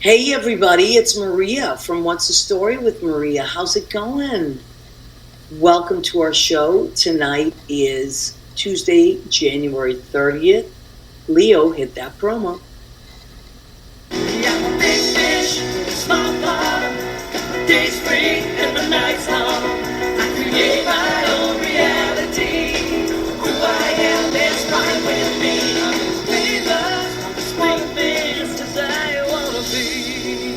Hey everybody, it's Maria from What's the Story with Maria. How's it going? Welcome to our show. Tonight is Tuesday, January 30th. Leo, hit that promo. Yeah, I'm a big fish in a small pond. The day's free and the night's long. I create my own reality. Who I am is fine with me. I'm as famous as I wanna be.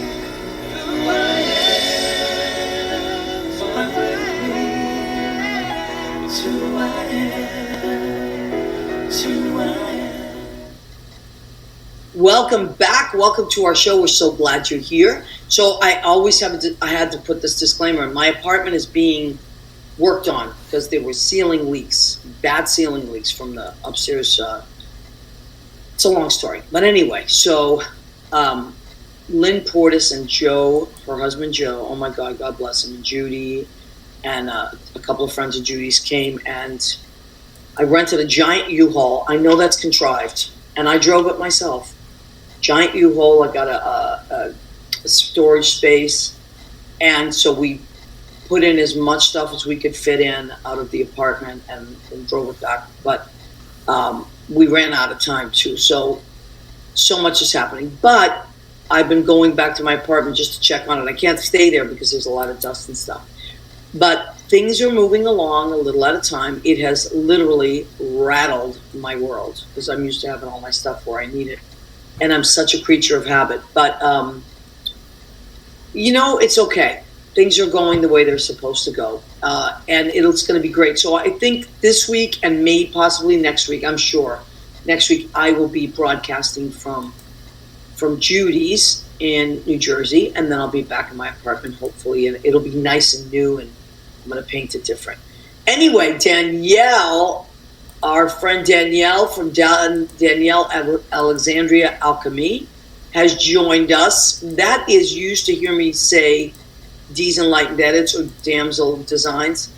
Who I am is fine with me. It's who I am. It's who I am. Welcome back. Welcome to our show. We're so glad you're here. So I had to put this disclaimer. My apartment is being worked on because there were ceiling leaks, bad ceiling leaks from the upstairs. It's a long story. But anyway, so Lynn Portis and Joe, her husband Joe, oh my God, God bless him, and Judy, and a couple of friends of Judy's came, and I rented a giant U-Haul. I know that's contrived, and I drove it myself. Giant U-Haul. I got a storage space, and so we put in as much stuff as we could fit in out of the apartment and drove it back. But we ran out of time too, so much is happening. But I've been going back to my apartment just to check on it. I can't stay there because there's a lot of dust and stuff. But things are moving along a little at a time. It has literally rattled my world because I'm used to having all my stuff where I need it. And I'm such a creature of habit. But, it's okay. Things are going the way they're supposed to go. And it's going to be great. So I think this week and maybe possibly next week, I'm sure, next week I will be broadcasting from Judy's in New Jersey. And then I'll be back in my apartment, hopefully. And it'll be nice and new, and I'm going to paint it different. Anyway, Danielle, our friend Danielle from Danielle Alexandria Alchemy has joined us. That is used to hear me say D's Enlightened Edits or Damsel Designs.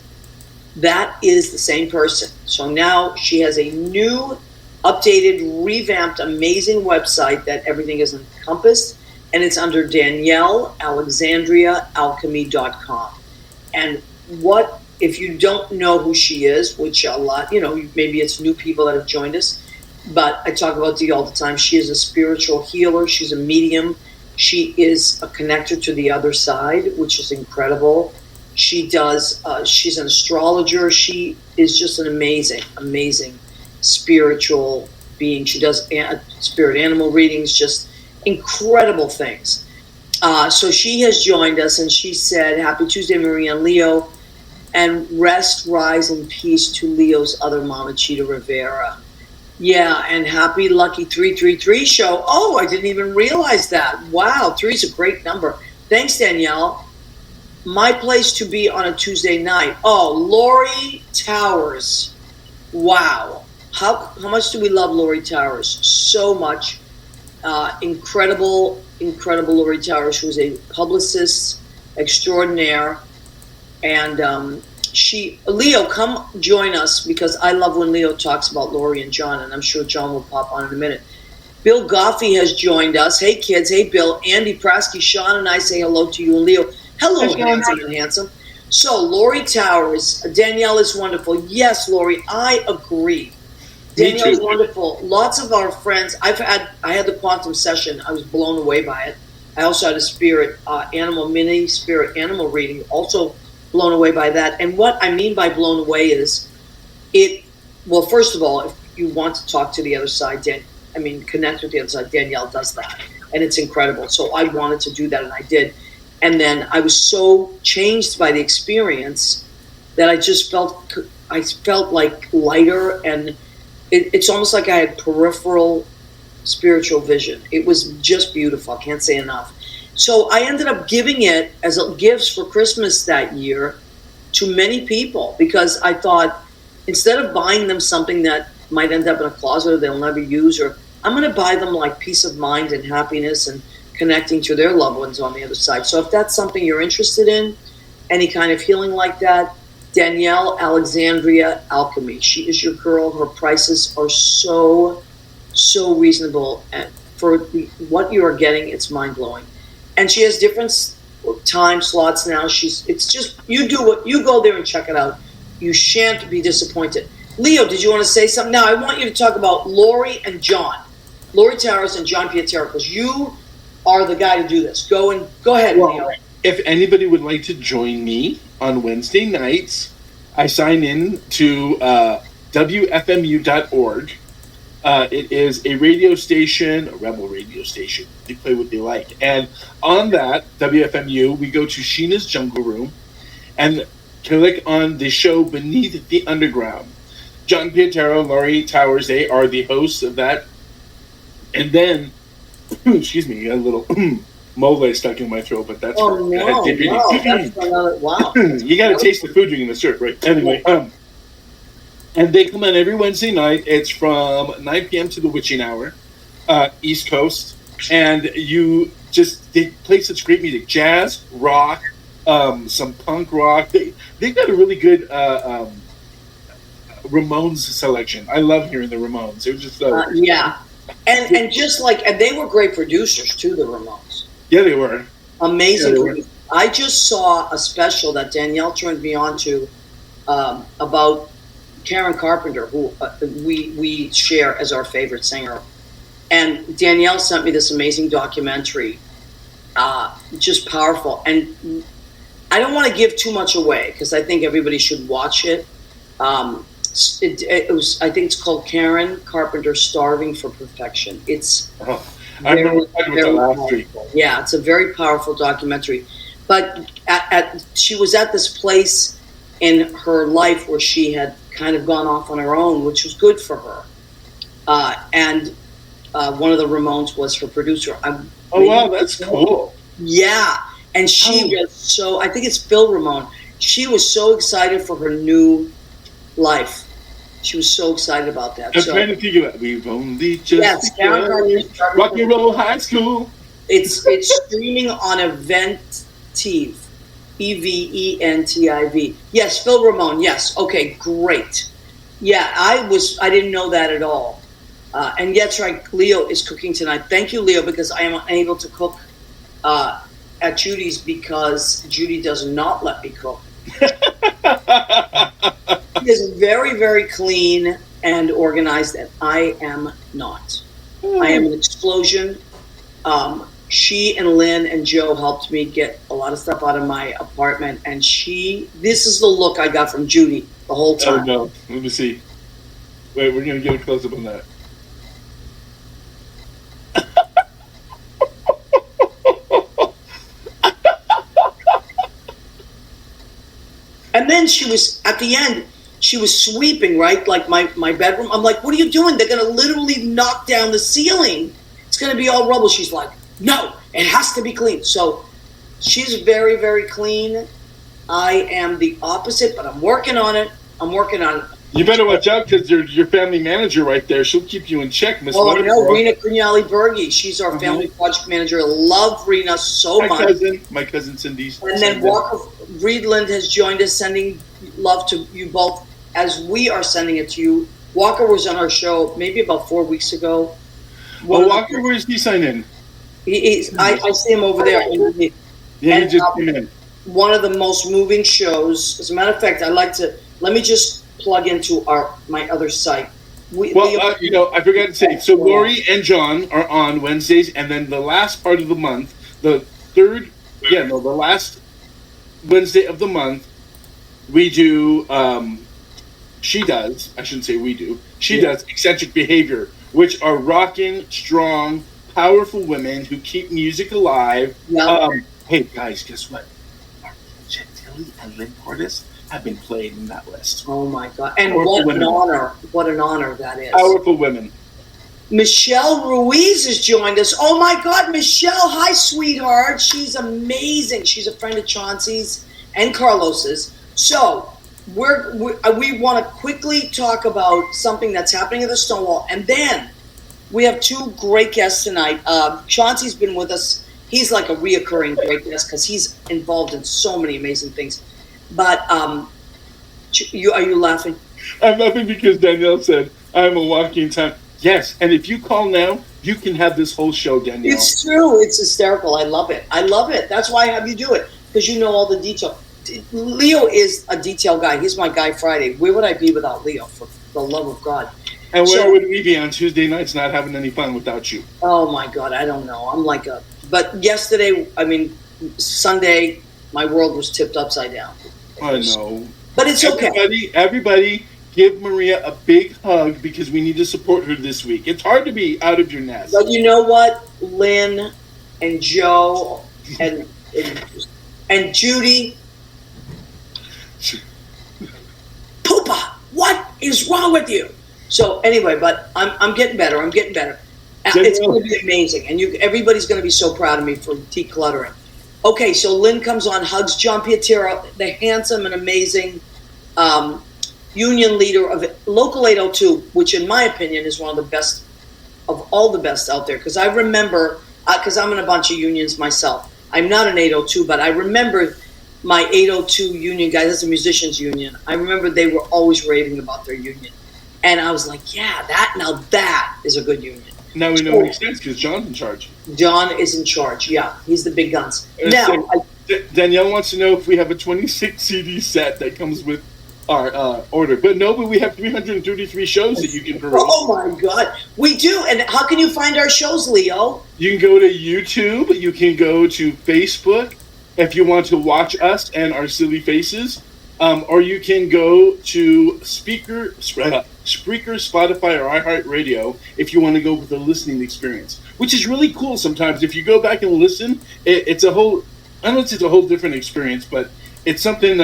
That is the same person. So now she has a new, updated, revamped, amazing website that everything is encompassed, and it's under DanielleAlexandriaAlchemy.com. And what, if you don't know who she is, which a lot, maybe it's new people that have joined us, but I talk about Dee all the time. She is a spiritual healer. She's a medium. She is a connector to the other side, which is incredible. She's an astrologer. She is just an amazing, amazing spiritual being. She does spirit animal readings, just incredible things. So she has joined us, and she said, "Happy Tuesday, Maria and Leo. And rest, rise, and peace to Leo's other mama, Cheetah Rivera." Yeah, and happy lucky 333 show. Oh, I didn't even realize that. Wow, 3 is a great number. Thanks, Danielle. My place to be on a Tuesday night. Oh, Lori Towers. Wow. How much do we love Lori Towers? So much. Incredible Lori Towers, who is a publicist extraordinaire. And Leo, come join us, because I love when Leo talks about Lori and John, and I'm sure John will pop on in a minute. Bill Goffey has joined us. Hey, kids. Hey, Bill. Andy Prasky, Sean, and I say hello to you and Leo. Hello, handsome and handsome. So, Lori Towers, Danielle is wonderful. Yes, Lori, I agree. Danielle is wonderful. Lots of our friends. I had the quantum session. I was blown away by it. I also had a spirit animal reading, also blown away by that. And what I mean by blown away is first of all, if you want to talk to the other side, connect with the other side, Danielle does that. And it's incredible. So I wanted to do that, and I did. And then I was so changed by the experience that I felt like lighter, and it's almost like I had peripheral spiritual vision. It was just beautiful. I can't say enough. So I ended up giving it as gifts for Christmas that year to many people, because I thought, instead of buying them something that might end up in a closet or they'll never use, or I'm going to buy them like peace of mind and happiness and connecting to their loved ones on the other side. So if that's something you're interested in, any kind of healing like that, Danielle Alexandria Alchemy. She is your girl. Her prices are so reasonable. And for what you are getting, it's mind-blowing. and she has different time slots now. It's just, you go there and check it out. You shan't be disappointed. Leo, did you want to say something? Now I want you to talk about Lori Towers and John Pietero, because you are the guy to do this. Go ahead, Leo. If anybody would like to join me on Wednesday nights, I sign in to WFMU.org. It is a radio station, a rebel radio station. They play what they like. And on that, WFMU, we go to Sheena's Jungle Room and click on the show Beneath the Underground. John Pietero, Lori Towers, they are the hosts of that. And then, excuse me, a little mole stuck in my throat, but that's wow. You got to taste the food you're going to serve, right? Anyway, and they come on every Wednesday night. It's from 9 p.m. to the witching hour, East Coast, and they play such great music, jazz, rock, some punk rock. They've got a really good Ramones selection. I love hearing the Ramones. It was just and just and they were great producers too, the Ramones. Yeah, they were amazing. Yeah, I just saw a special that Danielle turned me on to about Karen Carpenter, who we share as our favorite singer. And Danielle sent me this amazing documentary, just powerful. And I don't want to give too much away because I think everybody should watch it. It was, I think it's called Karen Carpenter Starving for Perfection. It's I remember talking about that last week. Yeah, it's a very powerful documentary. But she was at this place in her life where she had kind of gone off on her own, which was good for her. And one of the Ramones was her producer. Wow, that's cool. Yeah, and she was so, I think it's Phil Ramone. She was so excited for her new life. She was so excited about that. I'm trying to figure out. We've only just Rock and Roll High School. It's streaming on Eventive. EVENTIV. Yes, Phil Ramone. Yes. Okay, great. Yeah, I didn't know that at all. And that's right, Leo is cooking tonight. Thank you, Leo, because I am unable to cook at Judy's because Judy does not let me cook. She is very, very clean and organized, and I am not. I am an explosion. She and Lynn and Joe helped me get a lot of stuff out of my apartment, and this is the look I got from Judy the whole time. Oh, no. Let me see. Wait, we're going to get a close-up on that. And then she was, at the end, she was sweeping, right? Like my bedroom. I'm like, what are you doing? They're going to literally knock down the ceiling. It's going to be all rubble. She's like, no, it has to be clean. So she's very, very clean. I am the opposite, but I'm working on it. You better watch out because your family manager right there. She'll keep you in check, Miss. Oh, I know, Rena Cugnali-Bergi. She's our family project manager. Love Rena so much. My cousin Cindy. And then Walker Friedland has joined us, sending love to you both as we are sending it to you. Walker was on our show maybe about 4 weeks ago. Walker, where does he sign in? I see him over there. He just came in. One of the most moving shows. As a matter of fact, let me just plug into my other site. I forgot to say. So Lori and John are on Wednesdays, and then the last part of the month, the last Wednesday of the month, we do. She does. I shouldn't say we do. She does eccentric behavior, which are rocking, strong, powerful women who keep music alive. Yeah. Hey guys, guess what? Gentili and Lynn Portis have been played in that list. Oh my God. And what an honor. What an honor that is. Powerful women. Michelle Ruiz has joined us. Oh my God, Michelle. Hi, sweetheart. She's amazing. She's a friend of Chauncey's and Carlos's. So we want to quickly talk about something that's happening at the Stonewall. And then we have two great guests tonight. Chauncey's been with us. He's like a reoccurring great guest because he's involved in so many amazing things. But are you laughing? I'm laughing because Danielle said, I'm a walking time. Yes, and if you call now, you can have this whole show, Danielle. It's true. It's hysterical. I love it. I love it. That's why I have you do it, because you know all the detail. Leo is a detail guy. He's my Guy Friday. Where would I be without Leo, for the love of God? And where would we be on Tuesday nights not having any fun without you? Oh, my God. I don't know. I'm like a... But yesterday, Sunday, my world was tipped upside down. I know. But it's okay. Everybody, give Maria a big hug, because we need to support her this week. It's hard to be out of your nest. But you know what? Lynn and Joe and Judy. Poopa, what is wrong with you? So anyway, but I'm getting better. I'm getting better. It's going to be amazing, and everybody's going to be so proud of me for decluttering. Okay, so Lynn comes on, hugs John Pietro, the handsome and amazing union leader of Local 802, which in my opinion is one of the best of all the best out there. Because I remember, because I'm in a bunch of unions myself. I'm not an 802, but I remember my 802 union guys. That's a musicians union. I remember they were always raving about their union. And I was like, yeah, that is a good union. Now we know what makes sense, because John's in charge. John is in charge, yeah. He's the big guns. Now, Danielle wants to know if we have a 26 CD set that comes with our order. But we have 333 shows that you can peruse. Oh, my God. We do. And how can you find our shows, Leo? You can go to YouTube. You can go to Facebook if you want to watch us and our silly faces. Or you can go to Spreaker, Spotify, or iHeartRadio if you want to go with the listening experience, which is really cool sometimes. If you go back and listen, it's a whole, I don't know if it's a whole different experience, but it's something,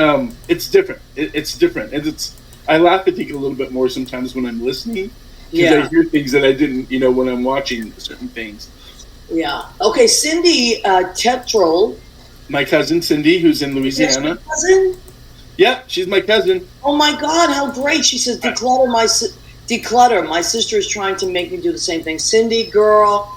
it's different. It's different. And I laugh and think a little bit more sometimes when I'm listening, because I hear things that I didn't, when I'm watching certain things. Yeah. Okay, Cindy Tetrol. My cousin, Cindy, who's in Louisiana. Your cousin? Yeah, she's my cousin. Oh my God, how great! She says, declutter. My sister is trying to make me do the same thing. Cindy, girl,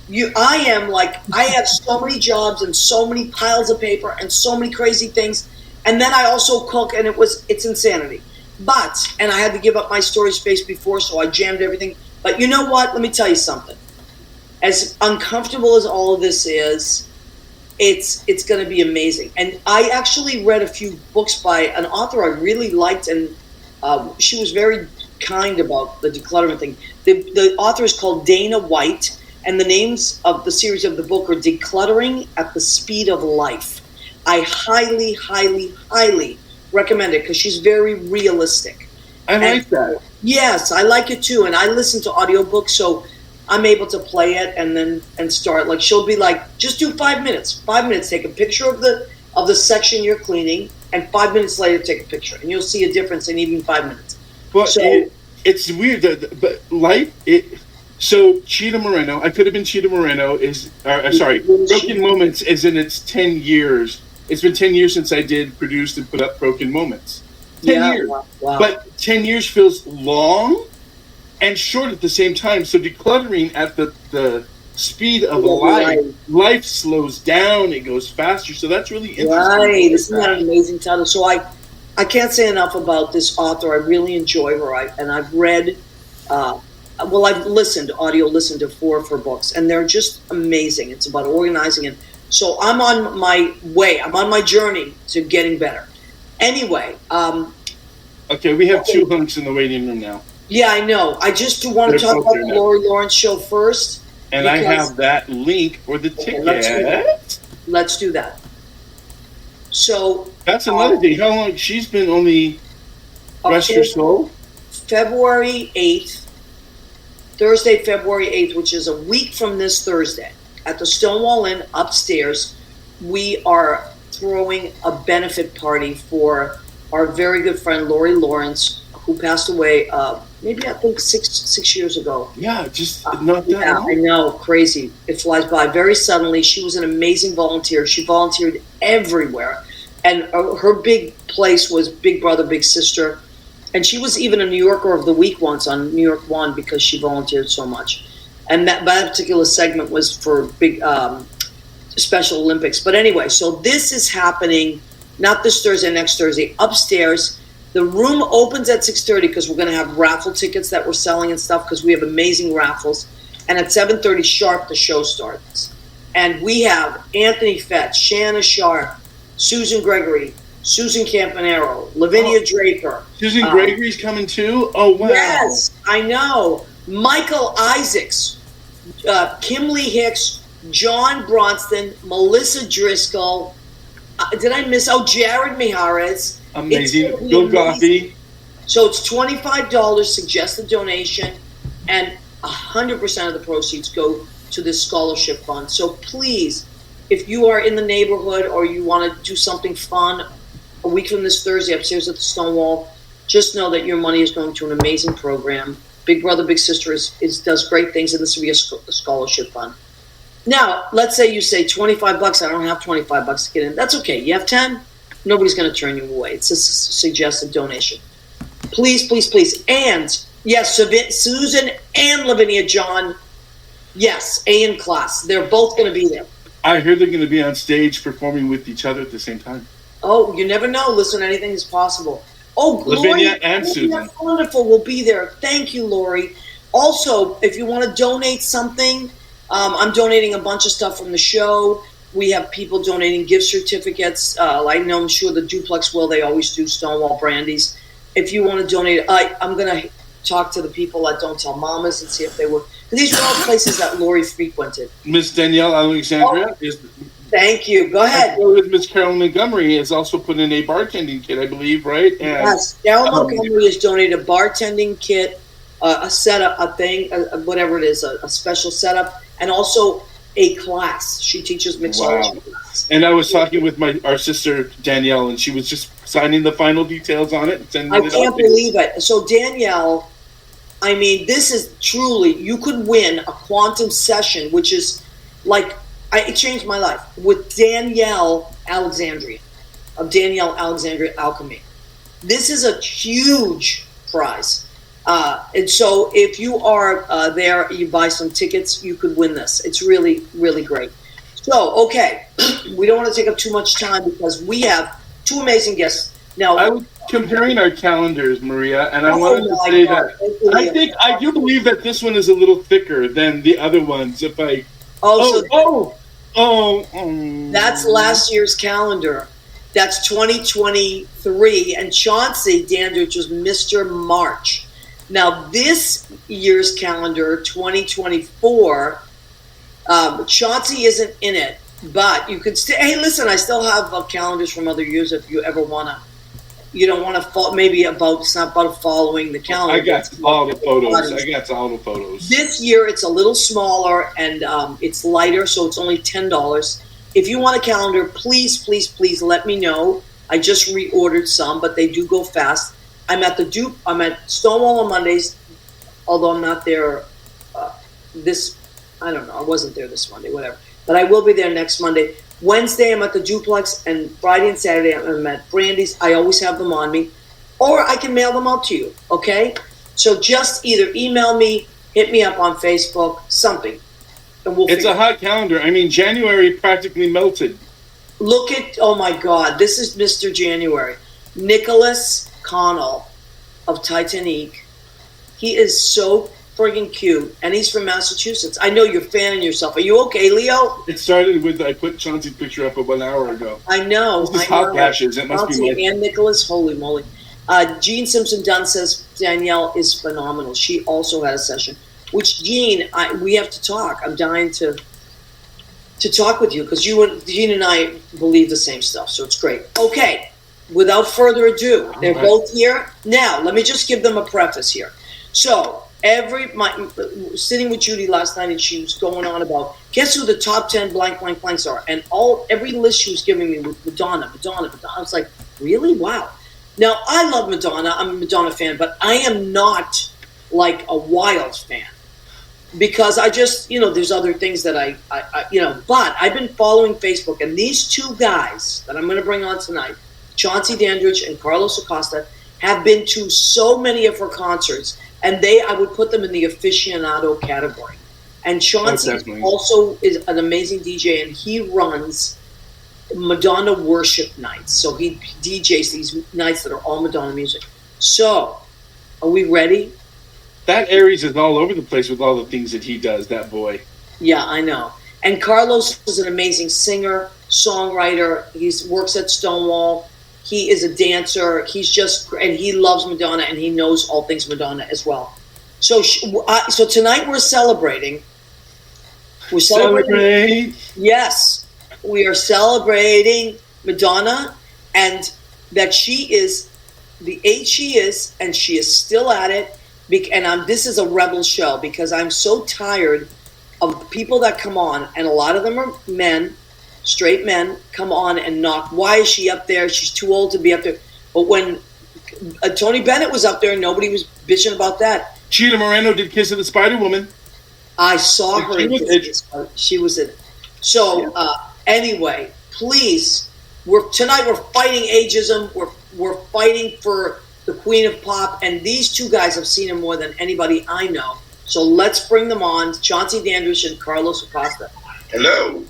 I have so many jobs and so many piles of paper and so many crazy things, and then I also cook, and it's insanity. And I had to give up my storage space before, so I jammed everything. But you know what? Let me tell you something. As uncomfortable as all of this is, it's going to be amazing. And I actually read a few books by an author I really liked, and she was very kind about the decluttering thing. The author is called Dana White, and the names of the series of the book are Decluttering at the Speed of Life. I highly, highly, highly recommend it, because she's very realistic. I like that. Yes, I like it too. And I listen to audiobooks, so I'm able to play it and start. Like, she'll be like, just do 5 minutes. 5 minutes, take a picture of the section you're cleaning, and 5 minutes later take a picture, and you'll see a difference in even 5 minutes. Well, it's weird, but life. So Cheetah Moreno, I could have been Cheetah Moreno. Broken Moments is in its 10 years. It's been 10 years since I produced and put up Broken Moments. 10 years. Wow. But 10 years feels long and short at the same time. So decluttering at the speed of life slows down, it goes faster. So that's really interesting. Right. Isn't that an amazing title? So I can't say enough about this author. I really enjoy her. I've read, I've listened to 4 of her books, and they're just amazing. It's about organizing. And so I'm on my way. I'm on my journey to getting better. Anyway. Okay, we have 2 hunks in the waiting room now. Yeah, I know. I just want to talk about the Lori Lawrence show first. And I have that link for the ticket. Let's do that. So that's another thing. How long? She's been only rest her soul? February 8th, Thursday, February 8th, which is a week from this Thursday, at the Stonewall Inn upstairs, we are throwing a benefit party for our very good friend Lori Lawrence, who passed away maybe I think six years ago. Yeah, just not that long. I know, crazy. It flies by very suddenly. She was an amazing volunteer. She volunteered everywhere. And her big place was Big Brother, Big Sister. And she was even a New Yorker of the Week once on New York One, because she volunteered so much. And that particular segment was for big Special Olympics. But anyway, so this is happening, not this Thursday, next Thursday, upstairs. The room opens at 6:30 because we're going to have raffle tickets that we're selling and stuff, because we have amazing raffles. and at 7:30 sharp, the show starts. And we have Anthony Fetch, Shanna Sharp, Susan Gregory, Susan Campanero, Lavinia Draper. Susan Gregory's coming too? Oh, wow. Yes, I know. Michael Isaacs, Kimley Hicks, John Bronston, Melissa Driscoll. Did I miss? Oh, Jared Mijares. Amazing. Bill Goffey. So it's $25 suggested donation, and 100% of the proceeds go to this scholarship fund. So please, if you are in the neighborhood or you want to do something fun a week from this Thursday upstairs at the Stonewall, just know that your money is going to an amazing program. Big Brother, Big Sister does great things, and this will be a scholarship fund. Now, let's say you say $25. I don't have $25 to get in. That's okay. You have 10. Nobody's going to turn you away. It's a suggested donation. Please, please, please. And yes, Susan and Lavinia John. Yes, A in class. They're both going to be there. I heard they're going to be on stage performing with each other at the same time. Oh, you never know. Listen, anything is possible. Oh, Lavinia Lori, and Susan. That's wonderful. We'll be there. Thank you, Lori. Also, if you want to donate something, I'm donating a bunch of stuff from the show. We have people donating gift certificates. I'm sure the Duplex will. They always do Stonewall Brandies. If you want to donate, I'm going to talk to the people at Don't Tell Mamas and see if they will. These are all places that Lori frequented. Miss Danielle Alexandria is. Thank you. Go ahead. With Miss Carol Montgomery has also put in a bartending kit, I believe, right? And, yes, Carol Montgomery has donated a bartending kit, a setup, a thing, whatever it is, a special setup, and also a class. She teaches mixology class. And I was talking with our sister Danielle, and she was just signing the final details on it. And I can't believe it. So Danielle, I mean, this is truly, you could win a quantum session, which is like, it changed my life, with Danielle Alexandria, of Danielle Alexandria Alchemy. This is a huge prize. And so if you are there, you buy some tickets, you could win this. It's really, really great. So, okay, we don't want to take up too much time because we have two amazing guests. Now, I was comparing our calendars, Maria, and I wanted to say that I do believe that this one is a little thicker than the other ones. If I that's last year's calendar. That's 2023, and Chauncey Dandridge was Mr. March. Now, this year's calendar, 2024, Chauncey isn't in it, but you could still. Hey, listen, I still have calendars from other years if you ever want to. You don't want to maybe it's not about following the calendar. I got all the photos. This year it's a little smaller and it's lighter, so it's only $10. If you want a calendar, please, please, please let me know. I just reordered some, but they do go fast. I'm at Stonewall on Mondays, although I'm not there I don't know, I wasn't there this Monday, whatever. But I will be there next Monday. Wednesday, I'm at the Duplex, and Friday and Saturday, I'm at Brandy's. I always have them on me. Or I can mail them out to you, okay? So just either email me, hit me up on Facebook, something. And it's a hot calendar. I mean, January practically melted. Look at, oh my God, this is Mr. January. Nicholas Connell of Titanic. He is so friggin' cute, and he's from Massachusetts. I know you're fanning yourself. Are you okay, Leo? It started with, I put Chauncey's picture up 1 hour ago. I know. This is hot flashes. It must Chauncey be and Nicholas, holy moly. Jean Simpson Dunn says Danielle is phenomenal. She also had a session. Which, Jean, we have to talk. I'm dying to talk with you because Jean and I believe the same stuff, so it's great. Okay, without further ado, they're both here. Now, let me just give them a preface here. So, sitting with Judy last night, and she was going on about guess who the top 10 blank blanks are, and every list she was giving me was Madonna. I was like, really? Wow. Now I love Madonna. I'm a Madonna fan, but I am not like a wild fan because I just there's other things that I But I've been following Facebook, and these two guys that I'm going to bring on tonight, Chauncey Dandridge and Carlos Acosta, have been to so many of her concerts. And I would put them in the aficionado category. And Chauncey also is an amazing DJ, and he runs Madonna worship nights. So he DJs these nights that are all Madonna music. So, are we ready? That Aries is all over the place with all the things that he does, that boy. Yeah, I know. And Carlos is an amazing singer, songwriter. He works at Stonewall. He is a dancer. And he loves Madonna, and he knows all things Madonna as well. So, so tonight we're celebrating. Celebrate. Yes, we are celebrating Madonna, and that she is the age she is, and she is still at it. And this is a rebel show because I'm so tired of people that come on, and a lot of them are men, straight men, come on and knock. Why is she up there? She's too old to be up there. But when Tony Bennett was up there, nobody was bitching about that. Cheetah Moreno did Kiss of the Spider Woman. I saw her. She was in it. So anyway, please, tonight we're fighting ageism. We're fighting for the Queen of Pop, and these two guys have seen her more than anybody I know. So let's bring them on, Chauncey Dandridge and Carlos Acosta. Hello.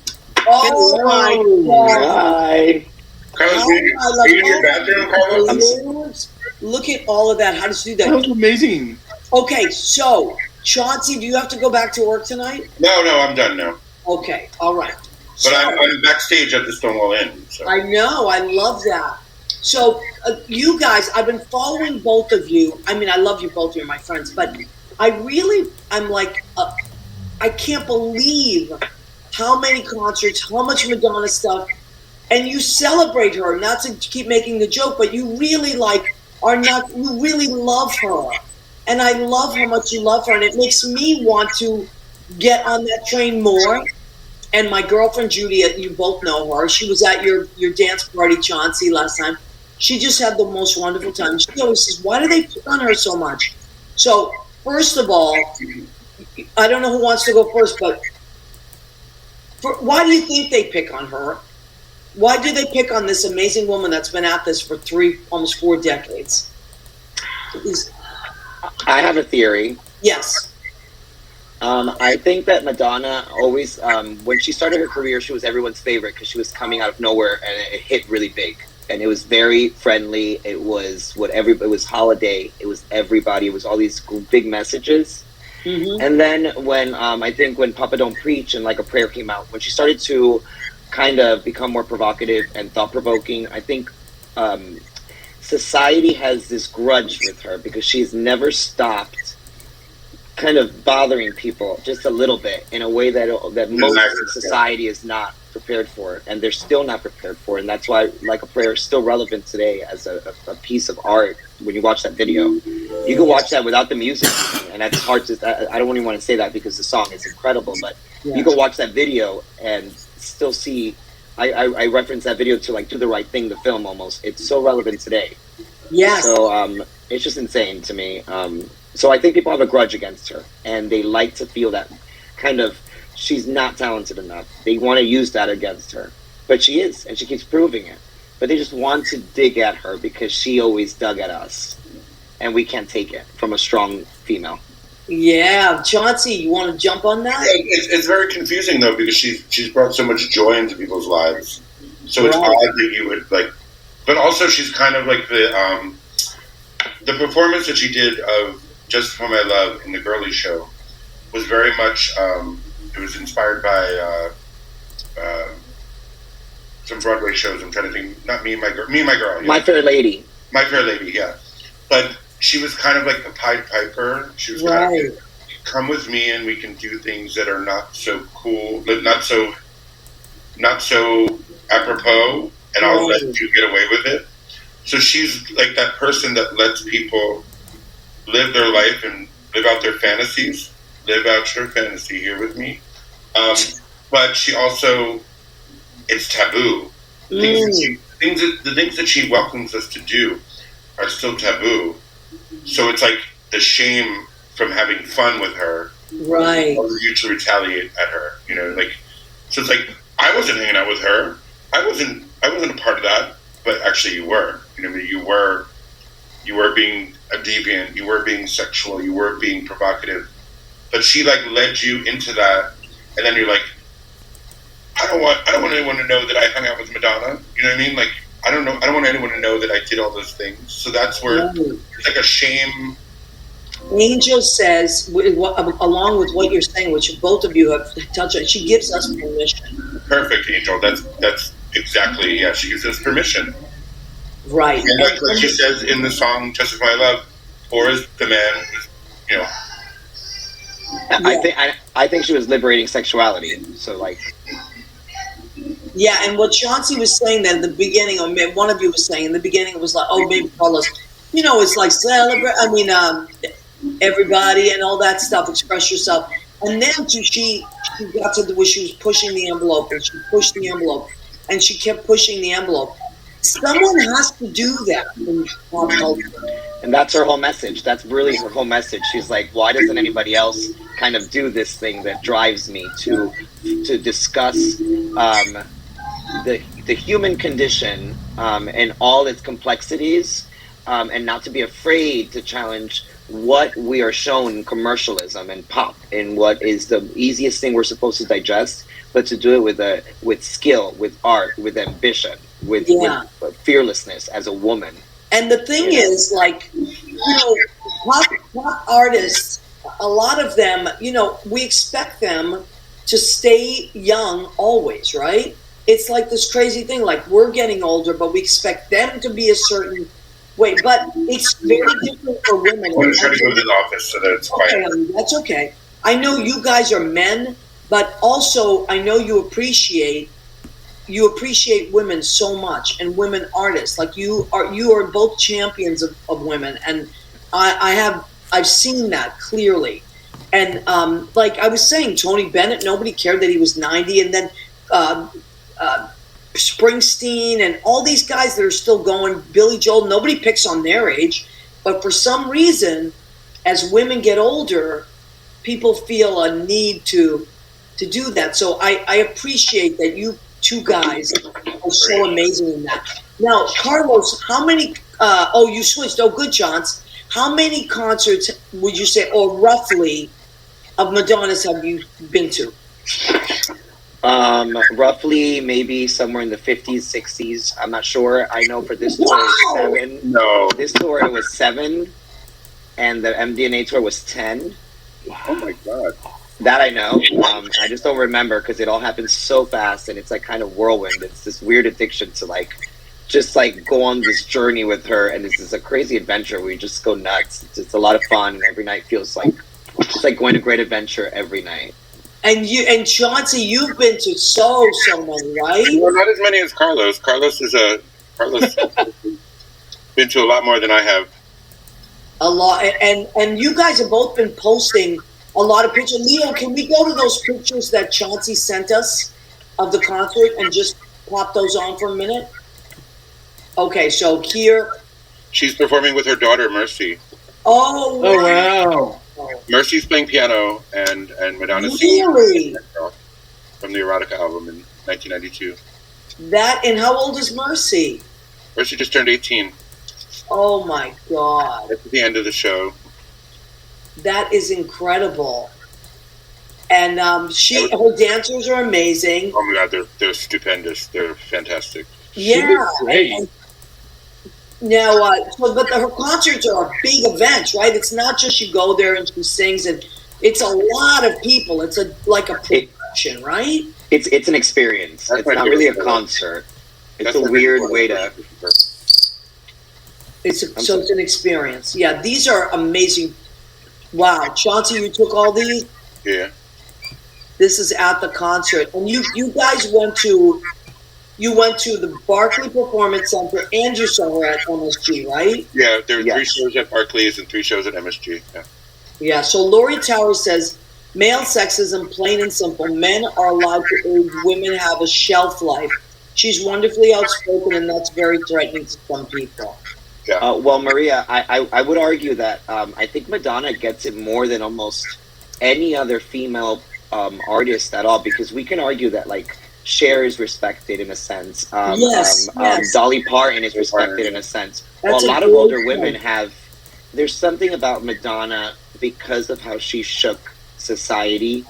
Oh my God! Hi. Carlos, are you in your bathroom, Carlos? Look at all of that. How does she do that? That was amazing. Okay, so Chauncey, do you have to go back to work tonight? No, I'm done now. Okay, all right. But I'm backstage at the Stonewall Inn. So. I know, I love that. So you guys, I've been following both of you. I mean, I love you both. You're my friends, but I'm like, I can't believe how many concerts, how much Madonna stuff, and you celebrate her. Not to keep making the joke, but you really you really love her, and I love how much you love her, and it makes me want to get on that train more. And my girlfriend Judy, you both know her. She was at your dance party, Chauncey, last time. She just had the most wonderful time. She always says, "Why do they pick on her so much?" So, first of all, I don't know who wants to go first, but why do you think they pick on her? Why do they pick on this amazing woman that's been at this for almost 4 decades? I have a theory. Yes. I think that Madonna always, when she started her career, she was everyone's favorite because she was coming out of nowhere and it hit really big. And it was very friendly. It was it was holiday. It was everybody. It was all these big messages. Mm-hmm. And then when I think when Papa Don't Preach and Like a Prayer came out, when she started to kind of become more provocative and thought-provoking, I think society has this grudge with her because she's never stopped kind of bothering people just a little bit in a way that most of society is not prepared for, and they're still not prepared for, and that's why Like a Prayer is still relevant today as a piece of art. When you watch that video, you can watch that without the music, and that's hard to. I don't even want to say that because the song is incredible, but you can watch that video and still see. I reference that video to like Do the Right Thing, the film almost. It's so relevant today. Yes. So it's just insane to me. So I think people have a grudge against her, and they like to feel that kind of she's not talented enough. They want to use that against her, but she is, and she keeps proving it. But they just want to dig at her because she always dug at us, and we can't take it from a strong female. Yeah, Chauncey, you want to jump on that? It's very confusing though because she's brought so much joy into people's lives. So it's odd that you would like, but also she's kind of like the performance that she did of Just Whom I Love in the Girly Show was very much. It was inspired by some Broadway shows. I'm trying to think. Not Me and My Girl. Me and My Girl. Yeah. My Fair Lady. My Fair Lady. Yeah, but she was kind of like the Pied Piper. She was kind of come with me and we can do things that are not so cool, but not so apropos, and I'll let you get away with it. So she's like that person that lets people live their life and live out their fantasies. Live out your fantasy here with me. But she also, it's taboo. The things that she welcomes us to do are still taboo. So it's like the shame from having fun with her. Right. Or you to retaliate at her. You know, like, so it's like, I wasn't hanging out with her. I wasn't a part of that, but actually you were. You know, you were being a deviant, you were being sexual, you were being provocative. But she like led you into that, and then you're like, I don't want anyone to know that I hung out with Madonna. You know what I mean? Like, I don't want anyone to know that I did all those things. So that's where it's like a shame Angel says, along with what you're saying, which both of you have touched on, she gives us permission. Perfect, Angel. That's exactly, yeah, she gives us permission. Right. And like she says in the song "Justice My Love," or is the man, you know. I think she was liberating sexuality. So like. Yeah, and what Chauncey was saying that in the beginning, or one of you was saying in the beginning, it was like, oh, maybe Carlos, it's like celebrate. I mean, everybody and all that stuff. Express yourself. And then she got to where she was pushing the envelope, and she pushed the envelope, and she kept pushing the envelope. Someone has to do that in pop culture. And that's her whole message. That's really her whole message. She's like, why doesn't anybody else kind of do this thing that drives me to discuss the human condition and all its complexities, and not to be afraid to challenge what we are shown in commercialism and pop, and what is the easiest thing we're supposed to digest, but to do it with skill, with art, with ambition, with fearlessness as a woman. And the thing is, like, pop artists, a lot of them, we expect them to stay young always, right? It's like this crazy thing, like we're getting older, but we expect them to be a certain way. But it's very different for women. I'm going to try to go to the office so that it's quiet. Okay, that's okay. I know you guys are men, but also I know you appreciate women so much, and women artists. Like you are both champions of women, and I've seen that clearly. And like I was saying, Tony Bennett, nobody cared that he was 90, and then Springsteen and all these guys that are still going, Billy Joel, nobody picks on their age, but for some reason, as women get older, people feel a need to do that. So I appreciate that you two guys are so amazing in that. Now, Carlos, how many? You switched. Oh, good, Chance. How many concerts would you say, or roughly, of Madonna's have you been to? Roughly, maybe somewhere in the 50s, 60s. I'm not sure. I know for this tour it was 7. No. This tour it was 7, and the MDNA tour was 10. Oh my God. That I know. I just don't remember because it all happens so fast, and it's like kind of whirlwind. It's this weird addiction to just go on this journey with her, and this is a crazy adventure where you just go nuts. It's a lot of fun, and every night feels like it's like going to Great Adventure every night. And Chauncey, you've been to so many, right? Well, not as many as Carlos. Carlos been to a lot more than I have. A lot, and you guys have both been posting a lot of pictures. Leo, can we go to those pictures that Chauncey sent us of the concert and just pop those on for a minute? Okay, so here. She's performing with her daughter, Mercy. Oh, wow. Mercy's playing piano, and Madonna's really? From the Erotica album in 1992. And how old is Mercy? Mercy just turned 18. Oh my God. That's at the end of the show. That is incredible. And her dancers are amazing. Oh my God, they're stupendous. They're fantastic. Yeah. Great. Now, but her concerts are big events, right? It's not just you go there and she sings, and it's a lot of people. It's like a production, right? It's an experience. It's not really a concert. It's a weird way to. It's an experience. Yeah, these are amazing. Wow, Chauncey, you took all these? Yeah. This is at the concert, and you guys went to the Barclay Performance Center, and you saw her at MSG, right? Yeah, there were 3 shows at Barclays and 3 shows at MSG. Yeah. Yeah. So Lori Tower says, male sexism, plain and simple. Men are allowed to age. Women have a shelf life. She's wonderfully outspoken, and that's very threatening to some people. Yeah. Well, Maria, I would argue that I think Madonna gets it more than almost any other female artist at all, because we can argue that Cher is respected in a sense. Yes. Dolly Parton is respected in a sense. That's a lot of older women have. There's something about Madonna because of how she shook society,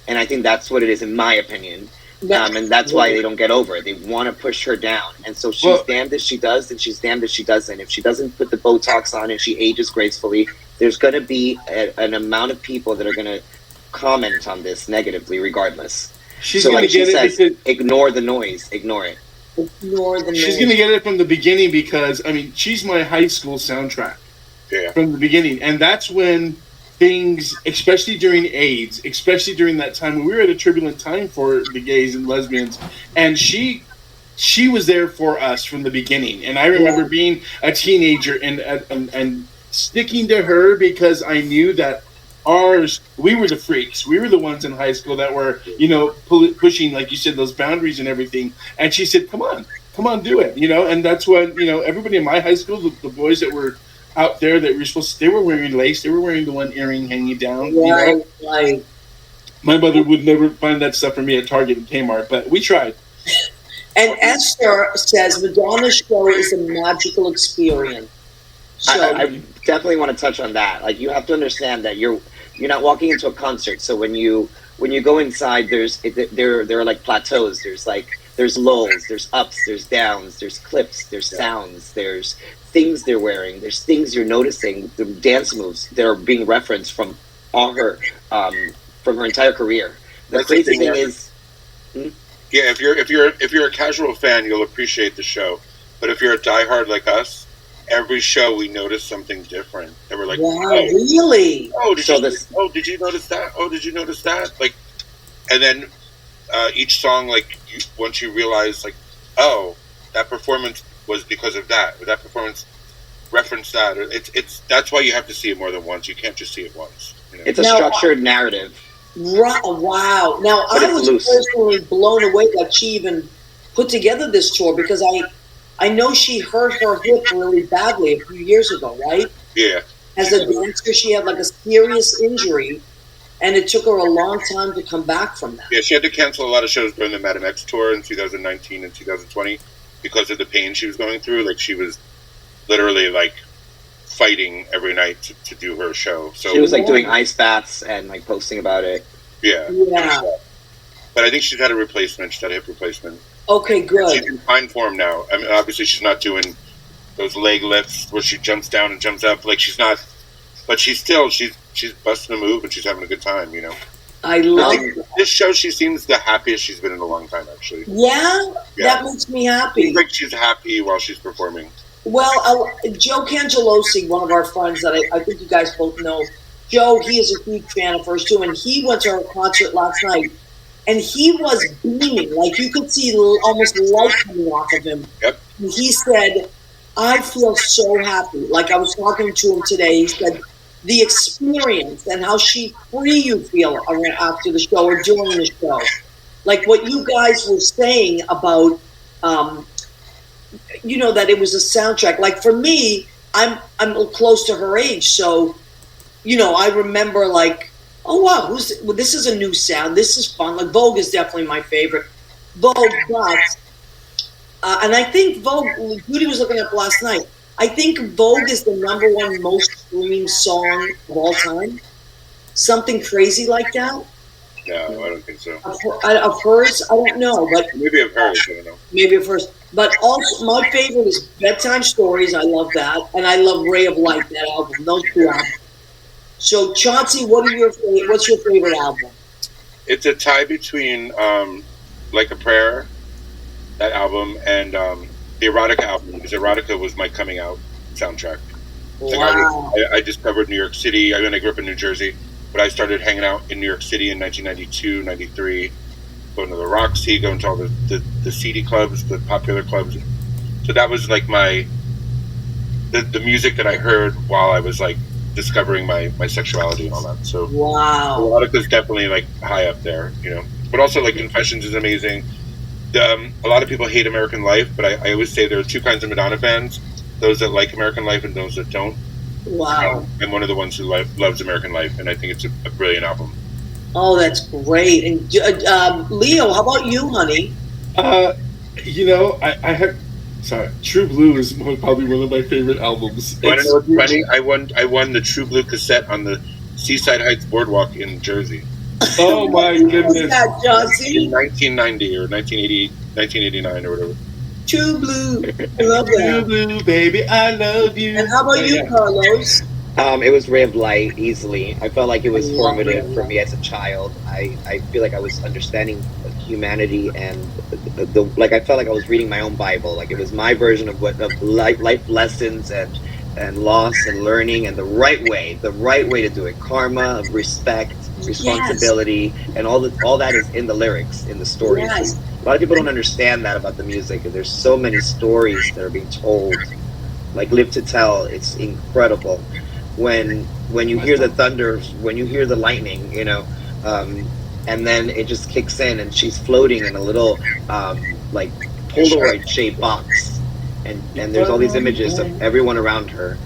and I think that's what it is, in my opinion. And that's why they don't get over it. They want to push her down, and so she's damned if she does, and she's damned if she doesn't. If she doesn't put the Botox on and she ages gracefully, there's going to be an amount of people that are going to comment on this negatively regardless. She's So going like to get she it says, because ignore the noise, ignore it. Ignore the she's noise. going to get it from the beginning because, I mean, she's my high school soundtrack from the beginning. And that's when things, especially during AIDS, especially during that time, when we were at a turbulent time for the gays and lesbians, and she was there for us from the beginning. And I remember being a teenager and sticking to her because I knew that we were the freaks. We were the ones in high school that were, you know, pushing, like you said, those boundaries and everything. And she said, come on, do it, you know. And that's when, you know, everybody in my high school, the boys that were out there that were supposed to, they were wearing lace. They were wearing the one earring hanging down. Right, you know? right. My mother would never find that stuff for me at Target and Kmart, but we tried. And Esther says Madonna's show is a magical experience. So, I definitely want to touch on that. Like, you have to understand that you're not walking into a concert. So when you go inside, there are like plateaus. There's lulls, there's ups, there's downs, there's clips, there's sounds, there's things they're wearing, there's things you're noticing, the dance moves that are being referenced from all her from her entire career. The crazy thing is, yeah, if you're a casual fan, you'll appreciate the show. But if you're a diehard like us, every show we notice something different. And we're like, wow, really? Oh, did you notice that? Oh, did you notice that? Like, and then each song, like, once you realize, like, oh, that performance was because of that, or that performance referenced that. Or it's that's why you have to see it more than once. You can't just see it once. You know? It's a structured narrative. Wow. Now, But I was loose. personally blown away that she even put together this tour because I know she hurt her hip really badly a few years ago, right? Yeah. As a dancer, she had like a serious injury, and it took her a long time to come back from that. Yeah, she had to cancel a lot of shows during the Madam X tour in 2019 and 2020 because of the pain she was going through. Like, she was literally, like, fighting every night to do her show. So She was, like, doing ice baths and, like, posting about it. Yeah. But I think she's had a replacement. She's had a hip replacement. Okay, good. She's in fine form now. I mean, obviously she's not doing those leg lifts where she jumps down and jumps up. Like, she's not, but she's busting a move and she's having a good time, you know. I love this show. She seems the happiest she's been in a long time, actually. Yeah, that makes me happy. Seems like she's happy while she's performing. Well, Joe Cangelosi, one of our friends that I think you guys both know, Joe, he is a huge fan of hers too, and he went to her concert last night, and he was beaming. Like, you could see almost light coming off of him. Yep. And he said, I feel so happy. Like, I was talking to him today. He said, the experience and how free you feel after the show or during the show. Like what you guys were saying about, you know, that it was a soundtrack. Like, for me, I'm close to her age, so, you know, I remember, like, oh wow, this is a new sound. This is fun. Like, Vogue is definitely my favorite. Vogue, but and I think Vogue. Judy was looking up last night. I think Vogue is the #1 most streamed song of all time. Something crazy like that. No, I don't think so. Of hers, I don't know, but maybe of hers. I don't know. Maybe of hers, but also my favorite is Bedtime Stories. I love that, and I love Ray of Light. That album, those two albums. So, Chauncey, what's your favorite album? It's a tie between Like a Prayer, that album, and the Erotica album, because Erotica was my coming out soundtrack. Wow. Like, I discovered New York City. I grew up in New Jersey, but I started hanging out in New York City in 1992, 93, going to the Roxy, going to all the seedy clubs, the popular clubs. So that was like the music that I heard while I was like discovering my sexuality and all that. So wow, Erotica's definitely like high up there, you know. But also like Confessions is amazing. A lot of people hate American Life, but I always say there are two kinds of Madonna fans: those that like American Life and those that don't. Wow. I'm one of the ones who loves American Life, and I think it's a brilliant album. Oh, that's great. And Leo, how about you, honey? You know, I have. Sorry, True Blue is probably one of my favorite albums. Want to know what's funny? I won the True Blue cassette on the Seaside Heights Boardwalk in Jersey. Oh my goodness! In 1990 or 1980, 1989 or whatever. True Blue, I love that. True Blue, baby, I love you. And how about you, Carlos? It was Ray of Light, easily. I felt like it was formative for me as a child. I feel like I was understanding humanity, and like I felt like I was reading my own Bible. Like it was my version of life lessons and loss and learning, and the right way to do it. Karma, respect, responsibility, and all that is in the lyrics, in the stories. Yes. A lot of people don't understand that about the music, and there's so many stories that are being told. Like Live to Tell, it's incredible. When you hear the thunder, when you hear the lightning, and then it just kicks in, and she's floating in a little like Polaroid shaped box, and there's all these images of everyone around her,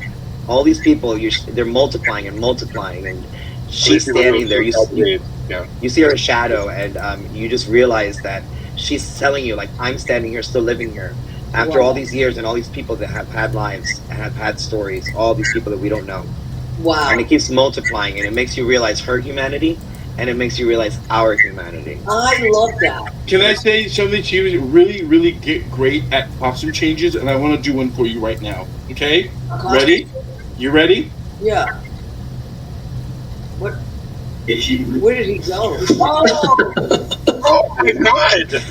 all these people. They're multiplying, and she's standing there. You see her shadow, and you just realize that she's telling you, like, I'm standing here, still living here. After all these years and all these people that have had lives and have had stories, all these people that we don't know. Wow. And it keeps multiplying, and it makes you realize her humanity, and it makes you realize our humanity. I love that. Can I say something to you? Is really, really great at costume changes, and I want to do one for you right now. Okay? Ready? You ready? Yeah. What? Where did he go? Oh my God!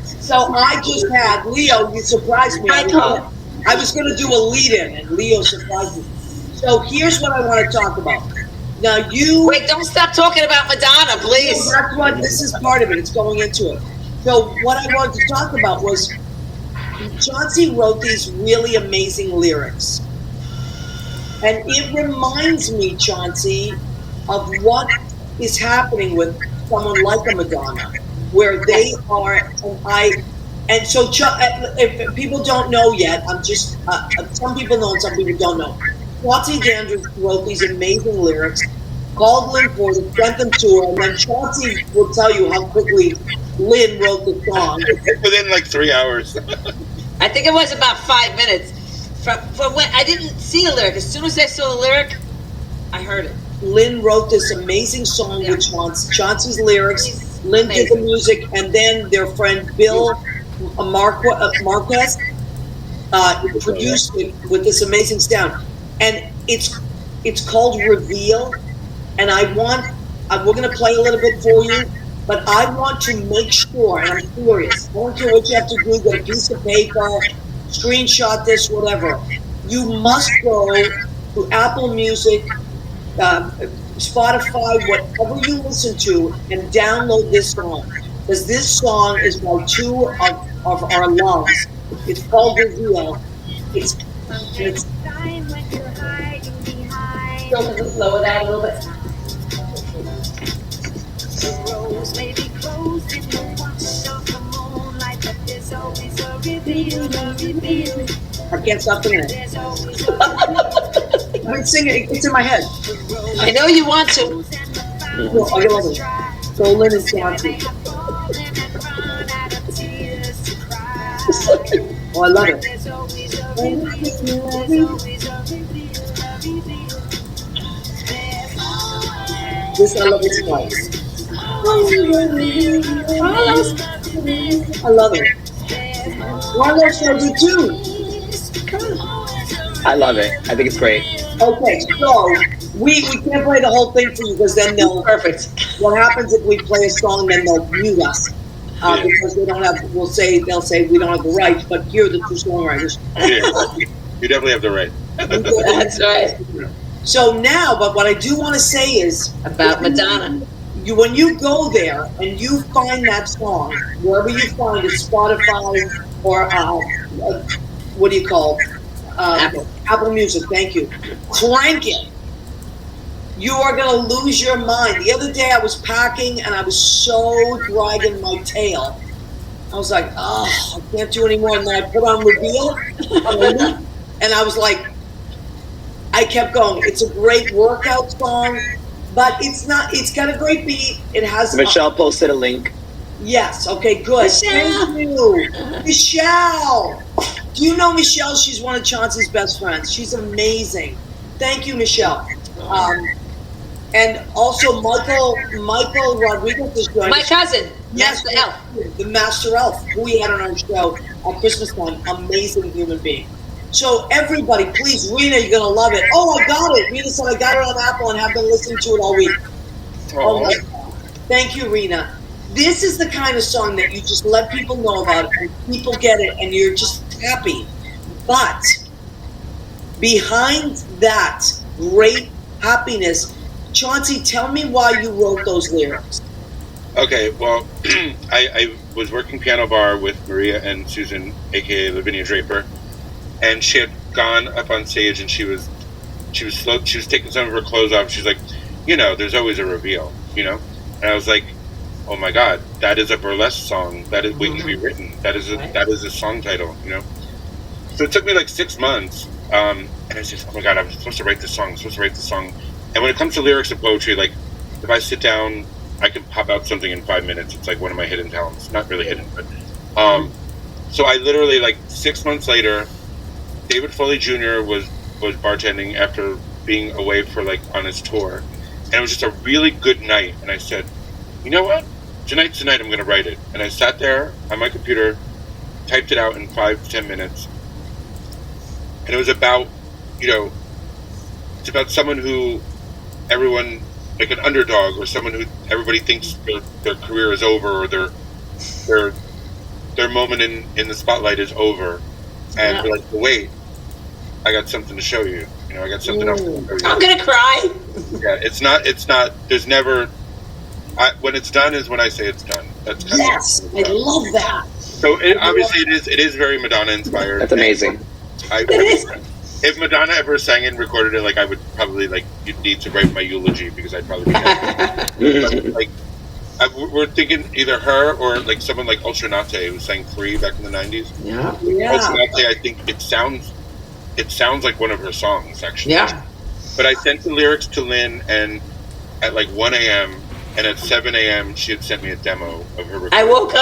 So I just had Leo. You surprised me. I was going to do a lead-in, and Leo surprised me. So here's what I want to talk about. Now you wait. Don't stop talking about Madonna, please. So that's what this is part of it. It's going into it. So what I wanted to talk about was Chauncey wrote these really amazing lyrics, and it reminds me, Chauncey, of what is happening with someone like a Madonna, where they are, and so if people don't know yet, I'm just, some people know and some people don't know. Chauncey Dandridge wrote these amazing lyrics, called Lynn Porter, sent them to her, and then Chauncey will tell you how quickly Lynn wrote the song. Within like 3 hours. I think it was about 5 minutes. From when I didn't see the lyric. As soon as I saw the lyric, I heard it. Lynn wrote this amazing song with Chauncey's lyrics. Lynn did the music, and then their friend Bill Marquez produced it with this amazing sound. And it's called Reveal. And we're going to play a little bit for you, but I want to make sure, and I'm curious, I don't care what you have to do, get a piece of paper, screenshot this, whatever. You must go to Apple Music, Spotify, whatever you listen to, and download this song. Because this song is by two of our loves. It's called Reveal. It's Still just lower that a little bit. The rose may be closed in the wash of the moonlight, but there's always a reveal. I can't stop singing it. I'm singing it. It's in my head. I know you want to. No, I love it. So Lynn is dancing. Oh, I love it. This I love this place. I love it. Marlo shows it too. I love it. I think it's great. Okay, so we can't play the whole thing for you because then they'll. Perfect. What happens if we play a song, then they'll mute us because they don't have. They'll say we don't have the rights, but you're the two songwriters. Yeah, you definitely have the right. That's right. So now, but what I do want to say is About Madonna. When you go there and you find that song, wherever you find it, Spotify or what do you call it? Apple Music. Thank you. Crank it. You are going to lose your mind. The other day I was packing and I was so dragging my tail. I was like, oh, I can't do anymore. And then I put on Reveal, and I was like, I kept going. It's a great workout song, but it's not. It's got a great beat. It has. Michelle posted a link. Yes. Okay. Good. Michelle. Thank you, Michelle. Do you know Michelle? She's one of Chauncey's best friends. She's amazing. Thank you, Michelle. And also Michael Rodriguez is joining. My cousin. Yes, Master Elf. The Master Elf, who we had on our show at Christmas time. Amazing human being. So everybody, please, Rena, you're gonna love it. Oh, I got it. Rena said I got it on Apple and have been listening to it all week. Oh my God. Thank you, Rena. This is the kind of song that you just let people know about, and people get it, and you're just happy. But behind that great happiness, Chauncey, tell me why you wrote those lyrics. Okay, well, I was working piano bar with Maria and Susan, aka Lavinia Draper, and she had gone up on stage and she was taking some of her clothes off. She's like, there's always a reveal, and I was like, oh my God, that is a burlesque song that is waiting to be written. That is a song title, So it took me like 6 months, and I was just, oh my God, I'm supposed to write this song. And when it comes to lyrics and poetry, like if I sit down, I can pop out something in 5 minutes. It's like one of my hidden talents. Not really hidden, but so I literally, like 6 months later, David Foley Jr. was bartending after being away for like on his tour, and it was just a really good night. And I said, you know what? Tonight I'm going to write it. And I sat there on my computer, typed it out in 5 to 10 minutes, and it was about, it's about someone who everyone, like an underdog, or someone who everybody thinks their career is over, or their moment in the spotlight is over, and they're like, wait, I got something to show you. I got something else to show you. I'm gonna cry. Yeah, it's not. There's never. When it's done is when I say it's done. That's kind of I love that. So obviously it is very Madonna inspired. That's amazing. If Madonna ever sang it and recorded it, like I would probably you'd need to write my eulogy because I'd probably be we're thinking either her or like someone like Ultranate who sang Free back in the 90s. Yeah. Ultranate, I think it sounds like one of her songs actually. Yeah. But I sent the lyrics to Lynn, and at like 1 a.m. and at 7 a.m. she had sent me a demo of her recording. I woke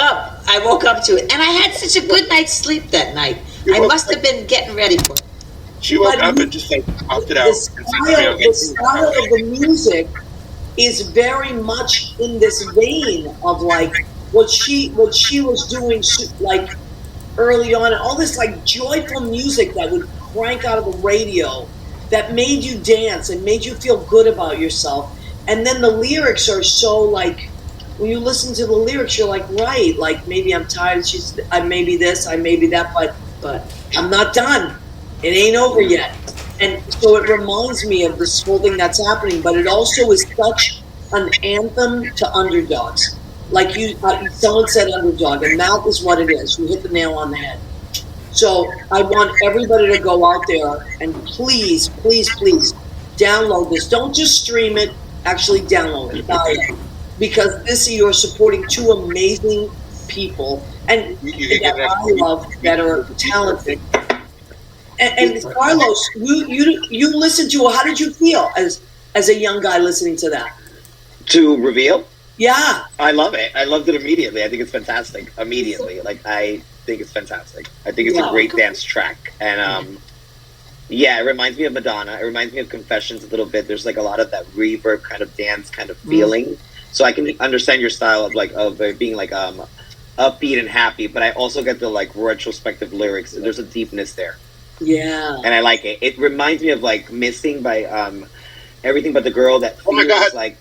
up to it, and I had such a good night's sleep that night. I must have been getting ready for it. She woke up and just opted out. The style of the music is very much in this vein of like what she was doing like early on, and all this like joyful music that would crank out of the radio that made you dance and made you feel good about yourself. And then the lyrics are so like, when you listen to the lyrics, you're like, right, like maybe I'm tired. I may be this, I may be that, but I'm not done. It ain't over yet. And so it reminds me of this whole thing that's happening, but it also is such an anthem to underdogs. Like someone said underdog, and that is what it is. You hit the nail on the head. So I want everybody to go out there and please, please, please download this. Don't just stream it, actually download it, buy it. Because you're supporting two amazing people and that I love that are talented. And Carlos, you listened to, how did you feel as a young guy listening to that? To Reveal? Yeah. I love it. I loved it immediately. I think it's fantastic. Immediately. I think it's fantastic. I think it's a great dance track. And it reminds me of Madonna. It reminds me of Confessions a little bit. There's like a lot of that reverb kind of dance kind of feeling. So I can understand your style of being like upbeat and happy, but I also get the like retrospective lyrics. There's a deepness there. Yeah. And I like it. It reminds me of like Missing by Everything But the Girl, that feels like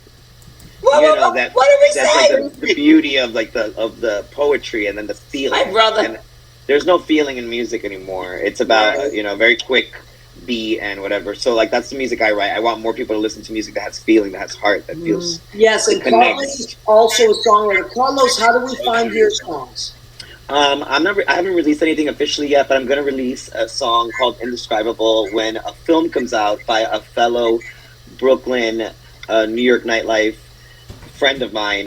what are we saying? Like the beauty of like the poetry and then the feeling. My brother. And there's no feeling in music anymore. It's about very quick beat and whatever. So like that's the music I write. I want more people to listen to music that has feeling, that has heart, that feels. Yes, and Carlos is also a songwriter. Carlos, how do we find your songs? I haven't released anything officially yet, but I'm going to release a song called Indescribable when a film comes out by a fellow Brooklyn, New York nightlife friend of mine,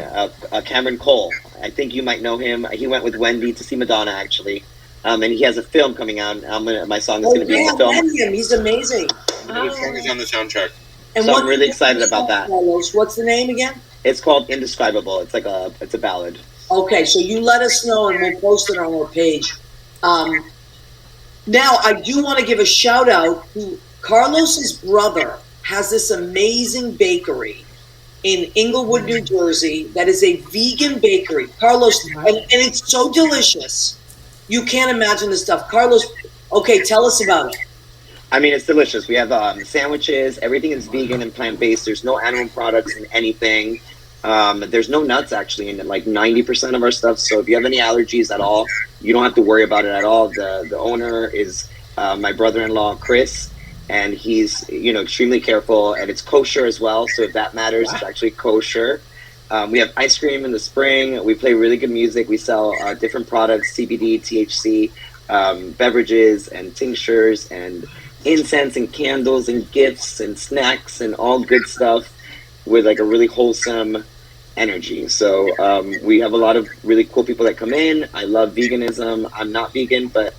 Cameron Cole. I think you might know him. He went with Wendy to see Madonna, actually. And he has a film coming out. My song is going to be in the film. Him. He's amazing. The song is on the soundtrack. And so I'm really excited about that. Carlos, what's the name again? It's called Indescribable. It's a ballad. Okay, so you let us know and we'll post it on our page. Now, I do want to give a shout out to Carlos's brother has this amazing bakery in Inglewood, New Jersey, that is a vegan bakery. Carlos, and it's so delicious. You can't imagine the stuff. Carlos, Okay, tell us about it. I mean, it's delicious. We have sandwiches. Everything is vegan and plant-based. There's no animal products in anything. There's no nuts, actually, in like 90% of our stuff. So if you have any allergies at all, you don't have to worry about it at all. The owner is my brother-in-law, Chris, and he's, extremely careful. And it's kosher as well. So if that matters, It's actually kosher. We have ice cream in the spring. We play really good music. We sell different products, CBD, THC, beverages and tinctures and incense and candles and gifts and snacks and all good stuff with like a really wholesome energy. So we have a lot of really cool people that come in. I love veganism. I'm not vegan, but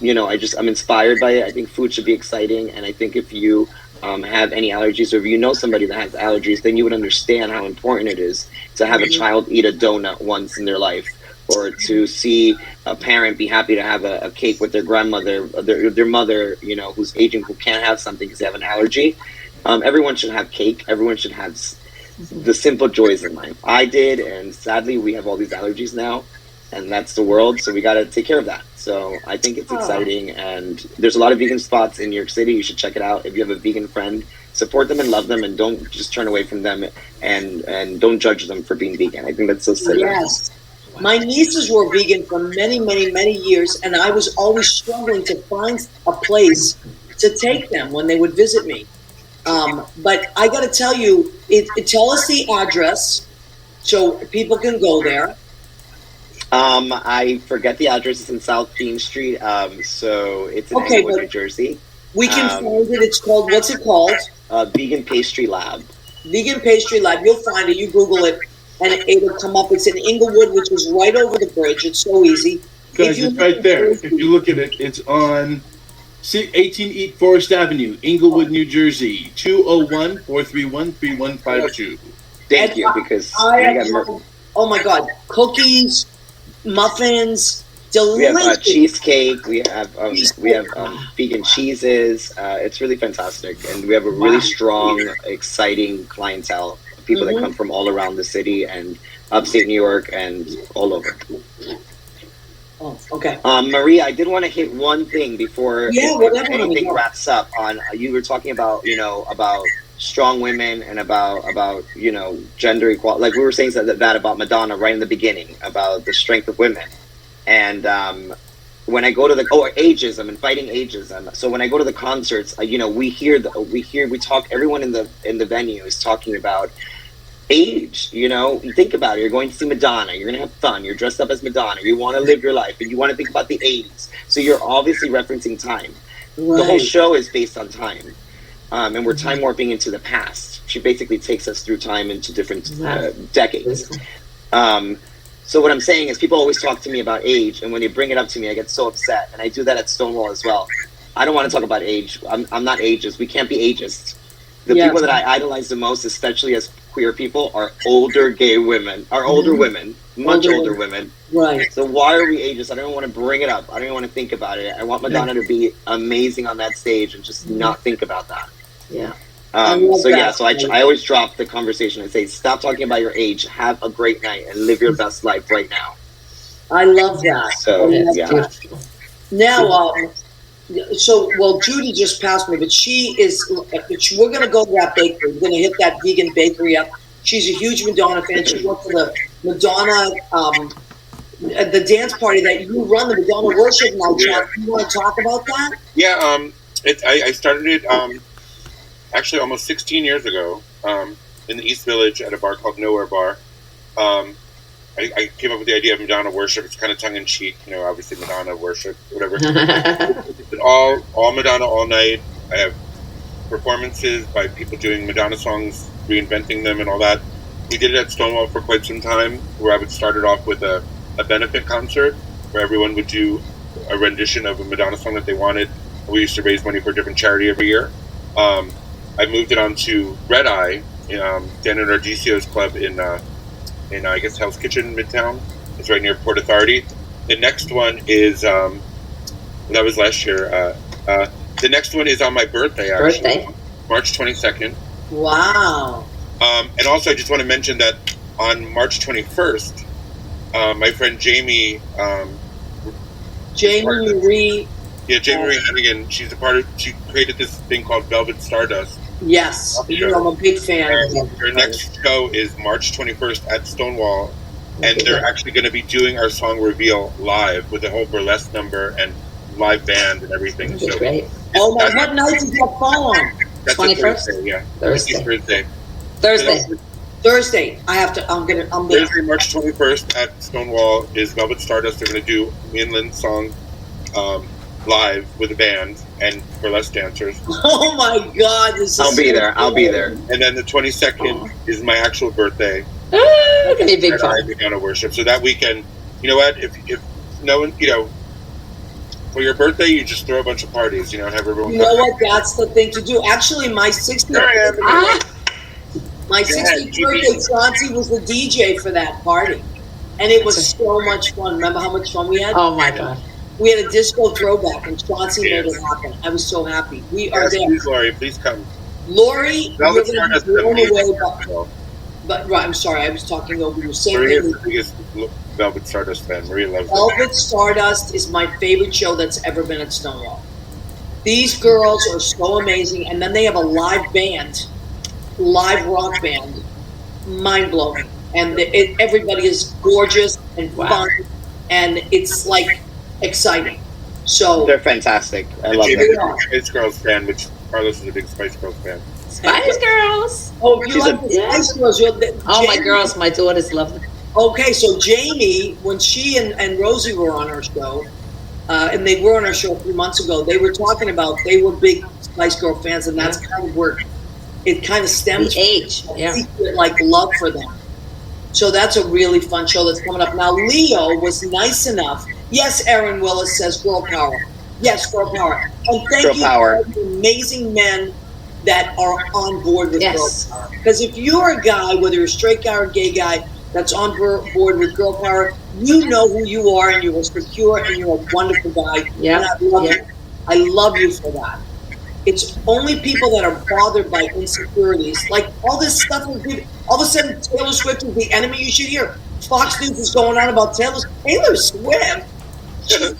I'm inspired by it. I think food should be exciting, and I think if you have any allergies, or if you know somebody that has allergies, then you would understand how important it is to have a child eat a donut once in their life, or to see a parent be happy to have a cake with their grandmother, their mother, who's aging, who can't have something because they have an allergy. Everyone should have cake. Everyone should have the simple joys in life. I did, and sadly, we have all these allergies now, and that's the world, so we got to take care of that. So I think it's exciting, and there's a lot of vegan spots in New York City. You should check it out. If you have a vegan friend, support them and love them, and don't just turn away from them, and don't judge them for being vegan. I think that's so silly. Yes. My nieces were vegan for many, many, many years, and I was always struggling to find a place to take them when they would visit me. But I got to tell you, tell us the address so people can go there. I forget the address. It's in South Dean Street. So it's in Englewood, New Jersey. We can find it. It's called, what's it called? Vegan Pastry Lab. Vegan Pastry Lab. You'll find it. You Google it, and it'll come up. It's in Englewood, which is right over the bridge. It's so easy. Guys, it's right there. If you look at it, it's on 18 East Forest Avenue, Englewood, New Jersey, 201-431-3152. Thank you, because oh my God, cookies, muffins, delicious. We have cheesecake. We have vegan cheeses. It's really fantastic, and we have a really strong, exciting clientele. People that come from all around the city and upstate New York and all over. Oh, okay. Maria, I did want to hit one thing before anything wraps up. You were talking about about strong women and about gender equality. Like we were saying that about Madonna right in the beginning, about the strength of women. And when I go to ageism and fighting ageism. So when I go to the concerts, we talk. Everyone in the venue is talking about age. You think about it. You're going to see Madonna. You're going to have fun. You're dressed up as Madonna. You want to live your life, and you want to think about the 80s. So you're obviously referencing time. Right. The whole show is based on time, and we're time warping into the past. She basically takes us through time into different decades. So what I'm saying is people always talk to me about age, and when they bring it up to me, I get so upset, and I do that at Stonewall as well. I don't want to talk about age. I'm not ageist. We can't be ageist. The people that I idolize the most, especially as queer people, are older gay women, older women, much older women. Right. So why are we ageist? I don't want to bring it up. I don't even want to think about it. I want Madonna to be amazing on that stage and just not think about that. Yeah. So I always drop the conversation and say, stop talking about your age. Have a great night and live your best life right now. I love that. So Now, Judy just passed me, but we're going to go to that bakery. We're going to hit that vegan bakery up. She's a huge Madonna fan. She went to the Madonna, the dance party that you run, the Madonna Worship Night. Yeah. You want to talk about that? Yeah, I started it actually almost 16 years ago in the East Village at a bar called Nowhere Bar. I came up with the idea of Madonna Worship. It's kind of tongue-in-cheek, obviously Madonna Worship, whatever. It's all Madonna all night. I have performances by people doing Madonna songs, reinventing them and all that. We did it at Stonewall for quite some time, where I would start it off with a benefit concert, where everyone would do a rendition of a Madonna song that they wanted. We used to raise money for a different charity every year. I moved it on to Red Eye, Dan and Ardicio's club in I guess Hell's Kitchen, Midtown. It's right near Port Authority. The next one is that was last year. The next one is on my birthday, actually, March 22nd. Wow. And also, I just want to mention that on March 21st, my friend Jamie. Jamie Marie. Yeah, Jamie Marie Hennigan. She's a part of. She created this thing called Velvet Stardust. Yes, I'm a big fan. And their next show is March 21st at Stonewall, and they're actually going to be doing our song reveal live with a whole burlesque number and live band and everything. So great. Oh my! What night does that fall on? That's 21st? Thursday, yeah. Thursday. I have to. I'm there. Thursday, March 21st at Stonewall is Velvet Stardust. They're going to do Inland song live with a band and burlesque dancers. Oh my God! I'll be there. I'll be there. And then the 22nd is my actual birthday. It's gonna be a big fun. I'm going to worship. So that weekend, you know what? If no one, for your birthday, you just throw a bunch of parties, and have everyone. You know what? That's the thing to do. Actually, my 60th birthday, Chauncey was the DJ for that party, and it was so much fun. Remember how much fun we had? Oh my God. We had a disco throwback, and Chauncey made it happen. I was so happy. We are there. Please, Lori, please come. Lori, you're going to be blown away. But right, I'm sorry, I was talking over you. Maria is the biggest Velvet Stardust fan. Maria loves it. Velvet Stardust is my favorite show that's ever been at Stonewall. These girls are so amazing, and then they have a live band, live rock band, mind blowing, and everybody is gorgeous and fun, and it's like exciting. So they're fantastic. I love them. Spice Girls fan, which Carlos is a big Spice Girls fan. Spice Girls. Oh, you like the Spice Girls? My girls, my daughters love them. Okay, so Jamie, when she and Rosie were on our show, and they were on our show a few months ago, they were talking about they were big Spice Girl fans, and that's kind of where it kind of stems from age, like love for them. So that's a really fun show that's coming up. Now, Leo was nice enough. Yes, Aaron Willis says girl power. Yes, girl power. And thank you for the amazing men that are on board with girl power. Because if you're a guy, whether you're a straight guy or a gay guy, that's on board with girl power, you know who you are, and you're secure, and you're a wonderful guy. Yeah. And I love you. I love you for that. It's only people that are bothered by insecurities, like all this stuff. All of a sudden, Taylor Swift is the enemy. You should hear Fox News is going on about Taylor Swift. She's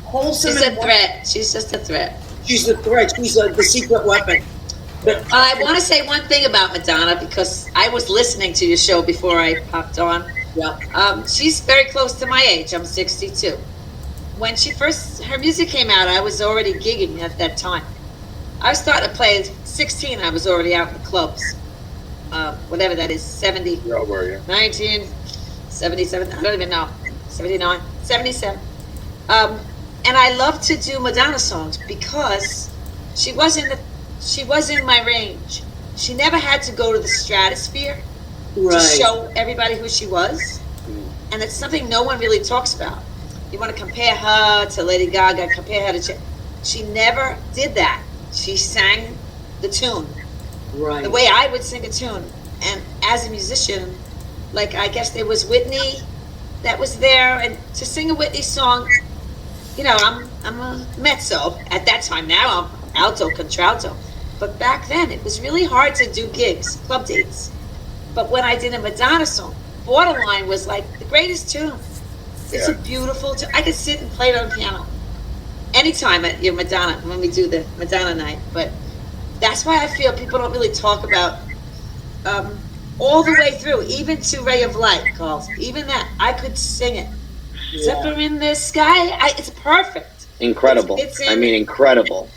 wholesome. She's a threat. She's just a threat. She's the threat. She's the secret weapon. But I want to say one thing about Madonna, because I was listening to your show before I popped on. Yeah. She's very close to my age. I'm 62. When her music came out, I was already gigging at that time. I started to play at 16. I was already out in the clubs. Whatever that is, 70. How old were you? 1977. I don't even know. 79. 77. And I love to do Madonna songs because she was in my range. She never had to go to the stratosphere to show everybody who she was. And it's something no one really talks about. You want to compare her to Lady Gaga, compare her to... She never did that. She sang the tune. Right. The way I would sing a tune. And as a musician, like I guess there was Whitney that was there, and to sing a Whitney song, I'm a mezzo at that time. Now I'm alto, contralto. But back then, it was really hard to do gigs, club dates. But when I did a Madonna song, Borderline was like the greatest tune. It's a beautiful tune. I could sit and play it on piano anytime at your Madonna, when we do the Madonna night. But that's why I feel people don't really talk about all the way through, even to Ray of Light, calls. Even that, I could sing it. Zephyr in the sky, it's perfect. Incredible. Incredible.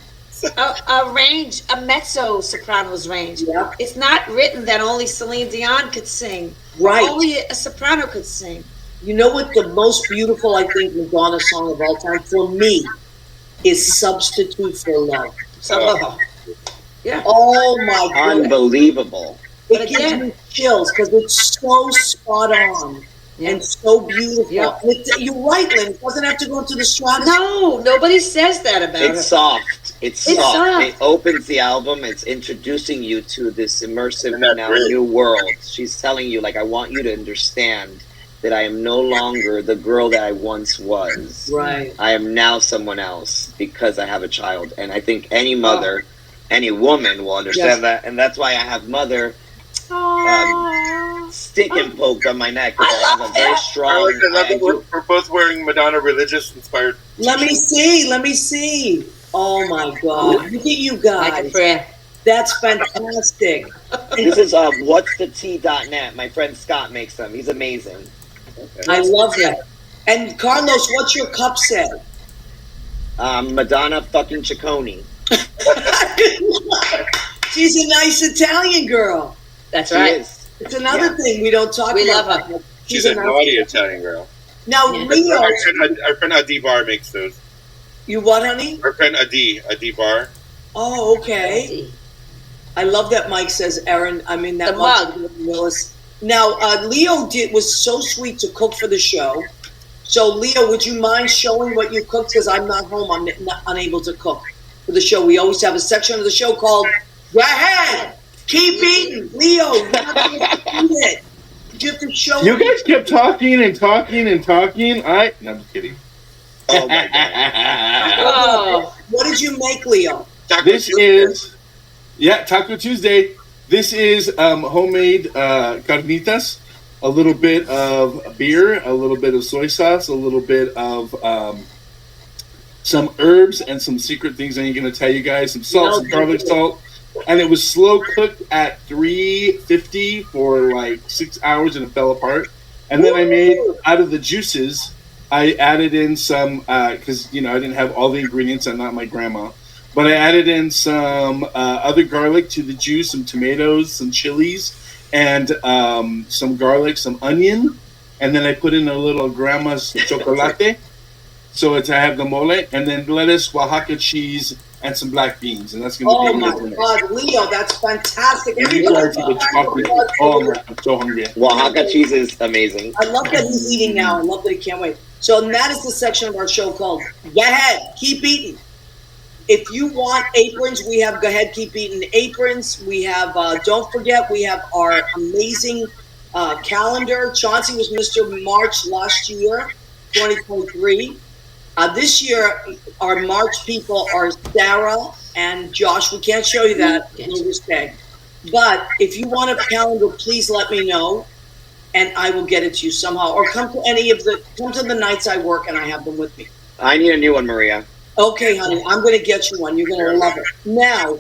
A range, a mezzo soprano's range. Yeah. It's not written that only Celine Dion could sing. Right. Only a soprano could sing. You know what the most beautiful, I think, Madonna song of all time for me is Substitute for Love. Yeah. Oh my God. Unbelievable. It gives me chills because it's so spot on and so beautiful. Yeah. You're right, Lynn. It doesn't have to go into the stratosphere. No, nobody says that about it. It's soft. It's soft. It opens the album. It's introducing you to this immersive new world. She's telling you, I want you to understand that I am no longer the girl that I once was. Right. I am now someone else because I have a child. And I think any mother, any woman will understand that. And that's why I have Mother stick and poked on my neck because I have a very strong. I love that we're both wearing Madonna religious inspired. Let me see. Oh my God! Look at you Like a guys. prayer. That's fantastic. This is what'sthetea.net. My friend Scott makes them. He's amazing. I love that. And Carlos, what's your cup say? Madonna fucking Ciccone. She's a nice Italian girl. That's She right. is. It's another thing we don't talk We about. love her. She's a naughty Italian girl. Now, Yeah. Leo, Our friend Adi Bar makes those. you what, honey? Our friend Adi Bar. Oh, okay. I love that Mike says, Aaron. I mean, that The mug. mug. Willis. Now, Leo was so sweet to cook for the show. So, Leo, would you mind showing what you cooked? Because I'm not home. I'm not unable to cook for the show. We always have a section of the show called "Go Ahead, Keep Eating." Leo, you have to eat it. You have to show You it. guys kept talking and talking and talking. No, I'm just kidding. Oh my God. Oh, What did you make, Leo? This is, Taco Tuesday. This is homemade carnitas, a little bit of beer, a little bit of soy sauce, a little bit of some herbs, and some secret things I ain't going to tell you guys. Some salt, some garlic salt. And it was slow cooked at 350 for like 6 hours, and it fell apart. And then I made, out of the juices, I added in some, because, I didn't have all the ingredients. I'm not my grandma. But I added in some other garlic to the juice, some tomatoes, some chilies, and some garlic, some onion. And then I put in a little grandma's chocolate. So I have the mole, and then lettuce, Oaxaca cheese, and some black beans. And that's going Oh to be my it tonight. God, Leo, that's fantastic. You guys are the chocolate. Oh my, I'm so hungry. Oaxaca cheese is amazing. I love that he's eating now. I love that he can't wait. So that is the section of our show called "Go Ahead, Keep Eating." If you want aprons, we have "Go Ahead, Keep Eating" aprons. We have, don't forget, we have our amazing calendar. Chauncey was Mr. March last year, 2023. This year, our March people are Sarah and Josh. We can't show you that, we'll respect. But if you want a calendar, please let me know, and I will get it to you somehow. Or come to the nights I work, and I have them with me. I need a new one, Maria. Okay, honey, I'm going to get you one. You're going to love it. Now,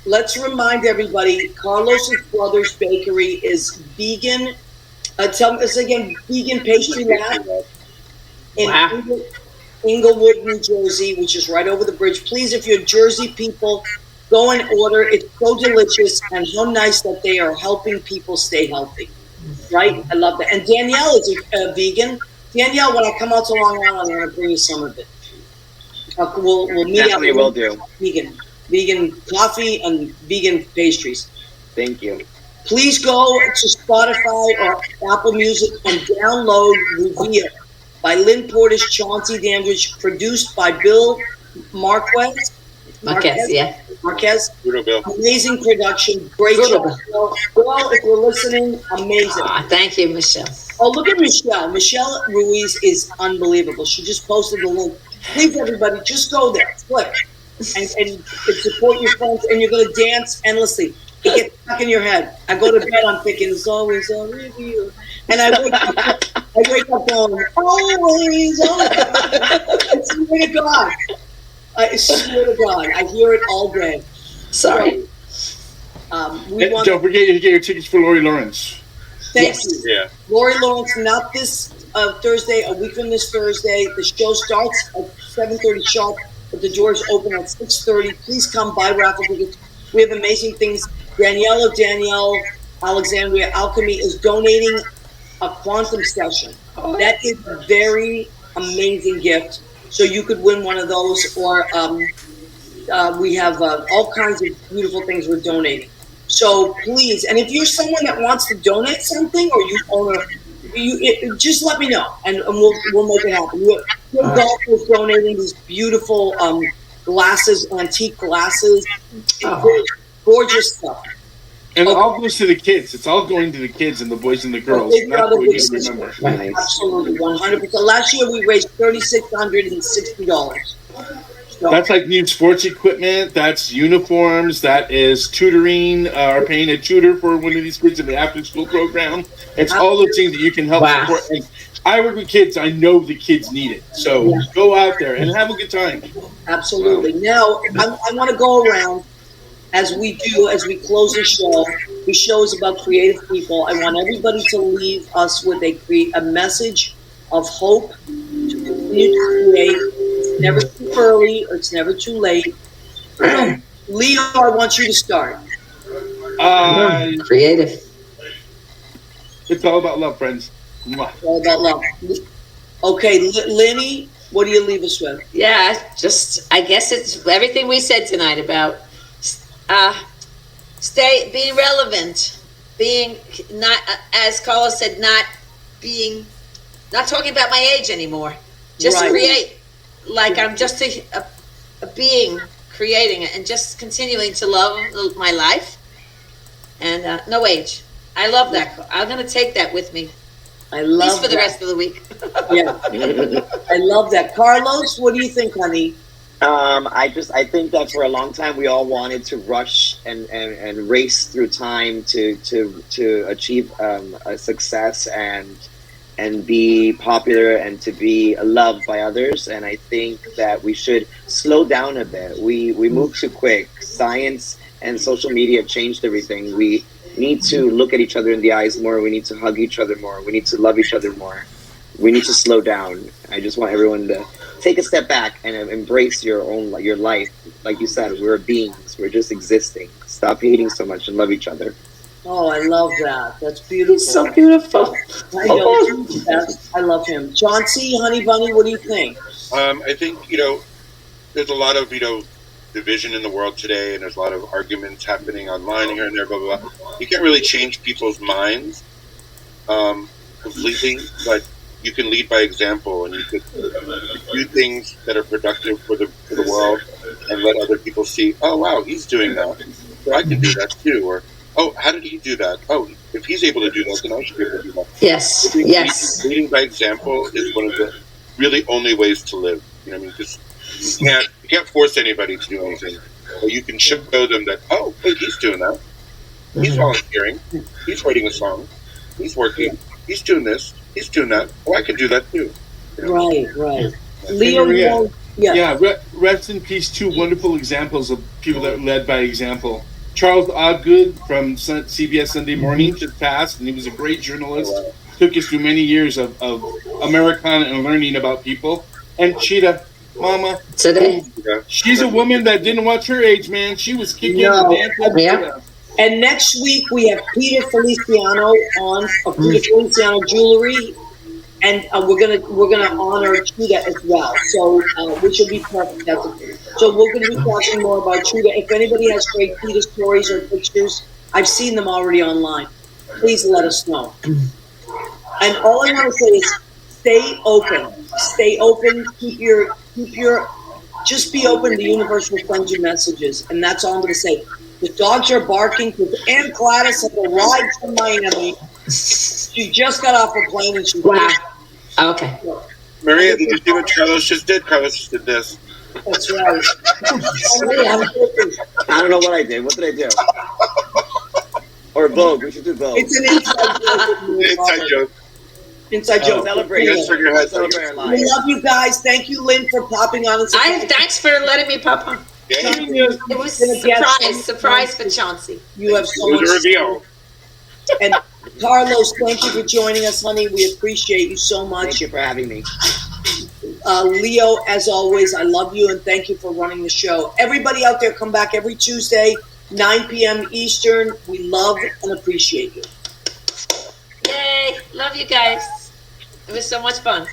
let's remind everybody, Carlos's Brothers Bakery is vegan. Tell us again, vegan pastry lab in Inglewood, New Jersey, which is right over the bridge. Please, if you're Jersey people, go and order. It's so delicious, and how nice that they are helping people stay healthy. Right? I love that. And Danielle is a vegan. Danielle, when I come out to Long Island, I'm going to bring you some of it. We'll meet Definitely up. will do. Vegan coffee and vegan pastries. Thank you. Please go to Spotify or Apple Music and download Reveal by Lynn Portis, Chauncey Dandridge, produced by Bill Marquez. Marquez. Bill. Amazing production. Great Brutal. job. Well, if you're listening, amazing. Thank you, Michelle. Oh, look at Michelle. Michelle Ruiz is unbelievable. She just posted the link. Please, everybody, just go there. Click. And support your friends, and you're going to dance endlessly. It gets stuck in your head. I go to bed, I'm thinking, it's always a review. And I wake up going, always. I swear to God. I swear to God. I hear it all day. Sorry. Don't forget you get your tickets for Lori Lawrence. Thank you. Yeah. Lori Lawrence, not this Thursday, a week from this Thursday. The show starts at 7:30 sharp, but the doors open at 6:30. Please come buy raffle tickets. We have amazing things. Danielle Alexandria Alchemy is donating a quantum session. That is a very amazing gift. So you could win one of those, or we have all kinds of beautiful things we're donating. So please, and if you're someone that wants to donate something, or you own just let me know, and we'll make it happen. Your golf is donating these beautiful glasses, antique glasses, gorgeous stuff. And it all goes to the kids. It's all going to the kids and the boys and the girls. Big And that's Brother, what we Big need to Sister. remember. Absolutely, 100%. Last year we raised $3,660. That's like new sports equipment. That's uniforms. That is tutoring, or paying a tutor for one of these kids in the after-school program. It's all those things that you can help support. And I work with kids. I know the kids need it. So go out there and have a good time. Absolutely. Now, I want to go around as we close the show. The show is about creative people. I want everybody to leave us with a message of hope to continue to create. It's never too early or it's never too late. Leo, I want you to start. Creative. It's all about love, friends. It's all about love. Okay, Lenny, what do you leave us with? Yeah, I guess it's everything we said tonight about being relevant, being not, as Carlos said, not talking about my age anymore. Just create, like I'm just a being creating it and just continuing to love my life and no age. I love that. I'm going to take that with me. I love at least for the rest of the week. Yeah, I love that. Carlos, what do you think, honey? I think that for a long time we all wanted to rush and race through time to achieve a success and be popular and to be loved by others. And I think that we should slow down a bit. We move too quick. Science and social media changed everything. We need to look at each other in the eyes more. We need to hug each other more. We need to love each other more. We need to slow down. I just want everyone to take a step back and embrace your life. Like you said, we're beings. We're just existing. Stop hating so much and love each other. Oh, I love that. That's beautiful. He's so beautiful. I know. I love him. Chauncey, honey bunny, what do you think? I think, there's a lot of, division in the world today, and there's a lot of arguments happening online here and there, blah, blah, blah. You can't really change people's minds completely, but you can lead by example, and you could do things that are productive for the world and let other people see, oh, wow, he's doing that. So I can do that too. Or, oh, how did he do that? Oh, if he's able to do that, then I should be able to do that. Yes, yes. Leading by example is one of the really only ways to live. Because you can't force anybody to do anything. But you can show them that, oh, wait, he's doing that. He's volunteering. He's writing a song. He's working. He's doing this. He's doing that. Oh, I can do that too. Right. Leo, rest in peace. Two wonderful examples of people that led by example. Charles Osgood from CBS Sunday Morning just passed, and he was a great journalist. Took us through many years of Americana and learning about people. And Cheetah, Mama. Today. She's a woman that didn't watch her age, man. She was kicking and dancing. Yeah. And next week we have Peter Feliciano on Peter Feliciano Jewelry, and we're gonna honor Cheetah as well. So which will be perfect. So we're gonna be talking more about Cheetah. If anybody has great Cheetah stories or pictures, I've seen them already online. Please let us know. And all I want to say is stay open. Stay open. Keep your. Just be open. The universe will send you messages, and that's all I'm going to say. The dogs are barking because Ann Gladys has arrived from Miami. She just got off a plane and she. Wow. Okay. Maria, did you see what Carlos just did? Carlos just did this. That's right. I don't know what I did. What did I do? Or Vogue. We should do Vogue. It's an inside joke. Inside joke. Celebrate. Celebrate our lives. We love you guys. Thank you, Lynn, for popping on. Thanks for letting me pop on. Yeah. It was a surprise for Chauncey. You have so much. It was a reveal. And Carlos, thank you for joining us, honey. We appreciate you so much. Thank you for having me. Leo, as always, I love you and thank you for running the show. Everybody out there, come back every Tuesday, 9 p.m. Eastern. We love and appreciate you. Yay! Love you guys. It was so much fun.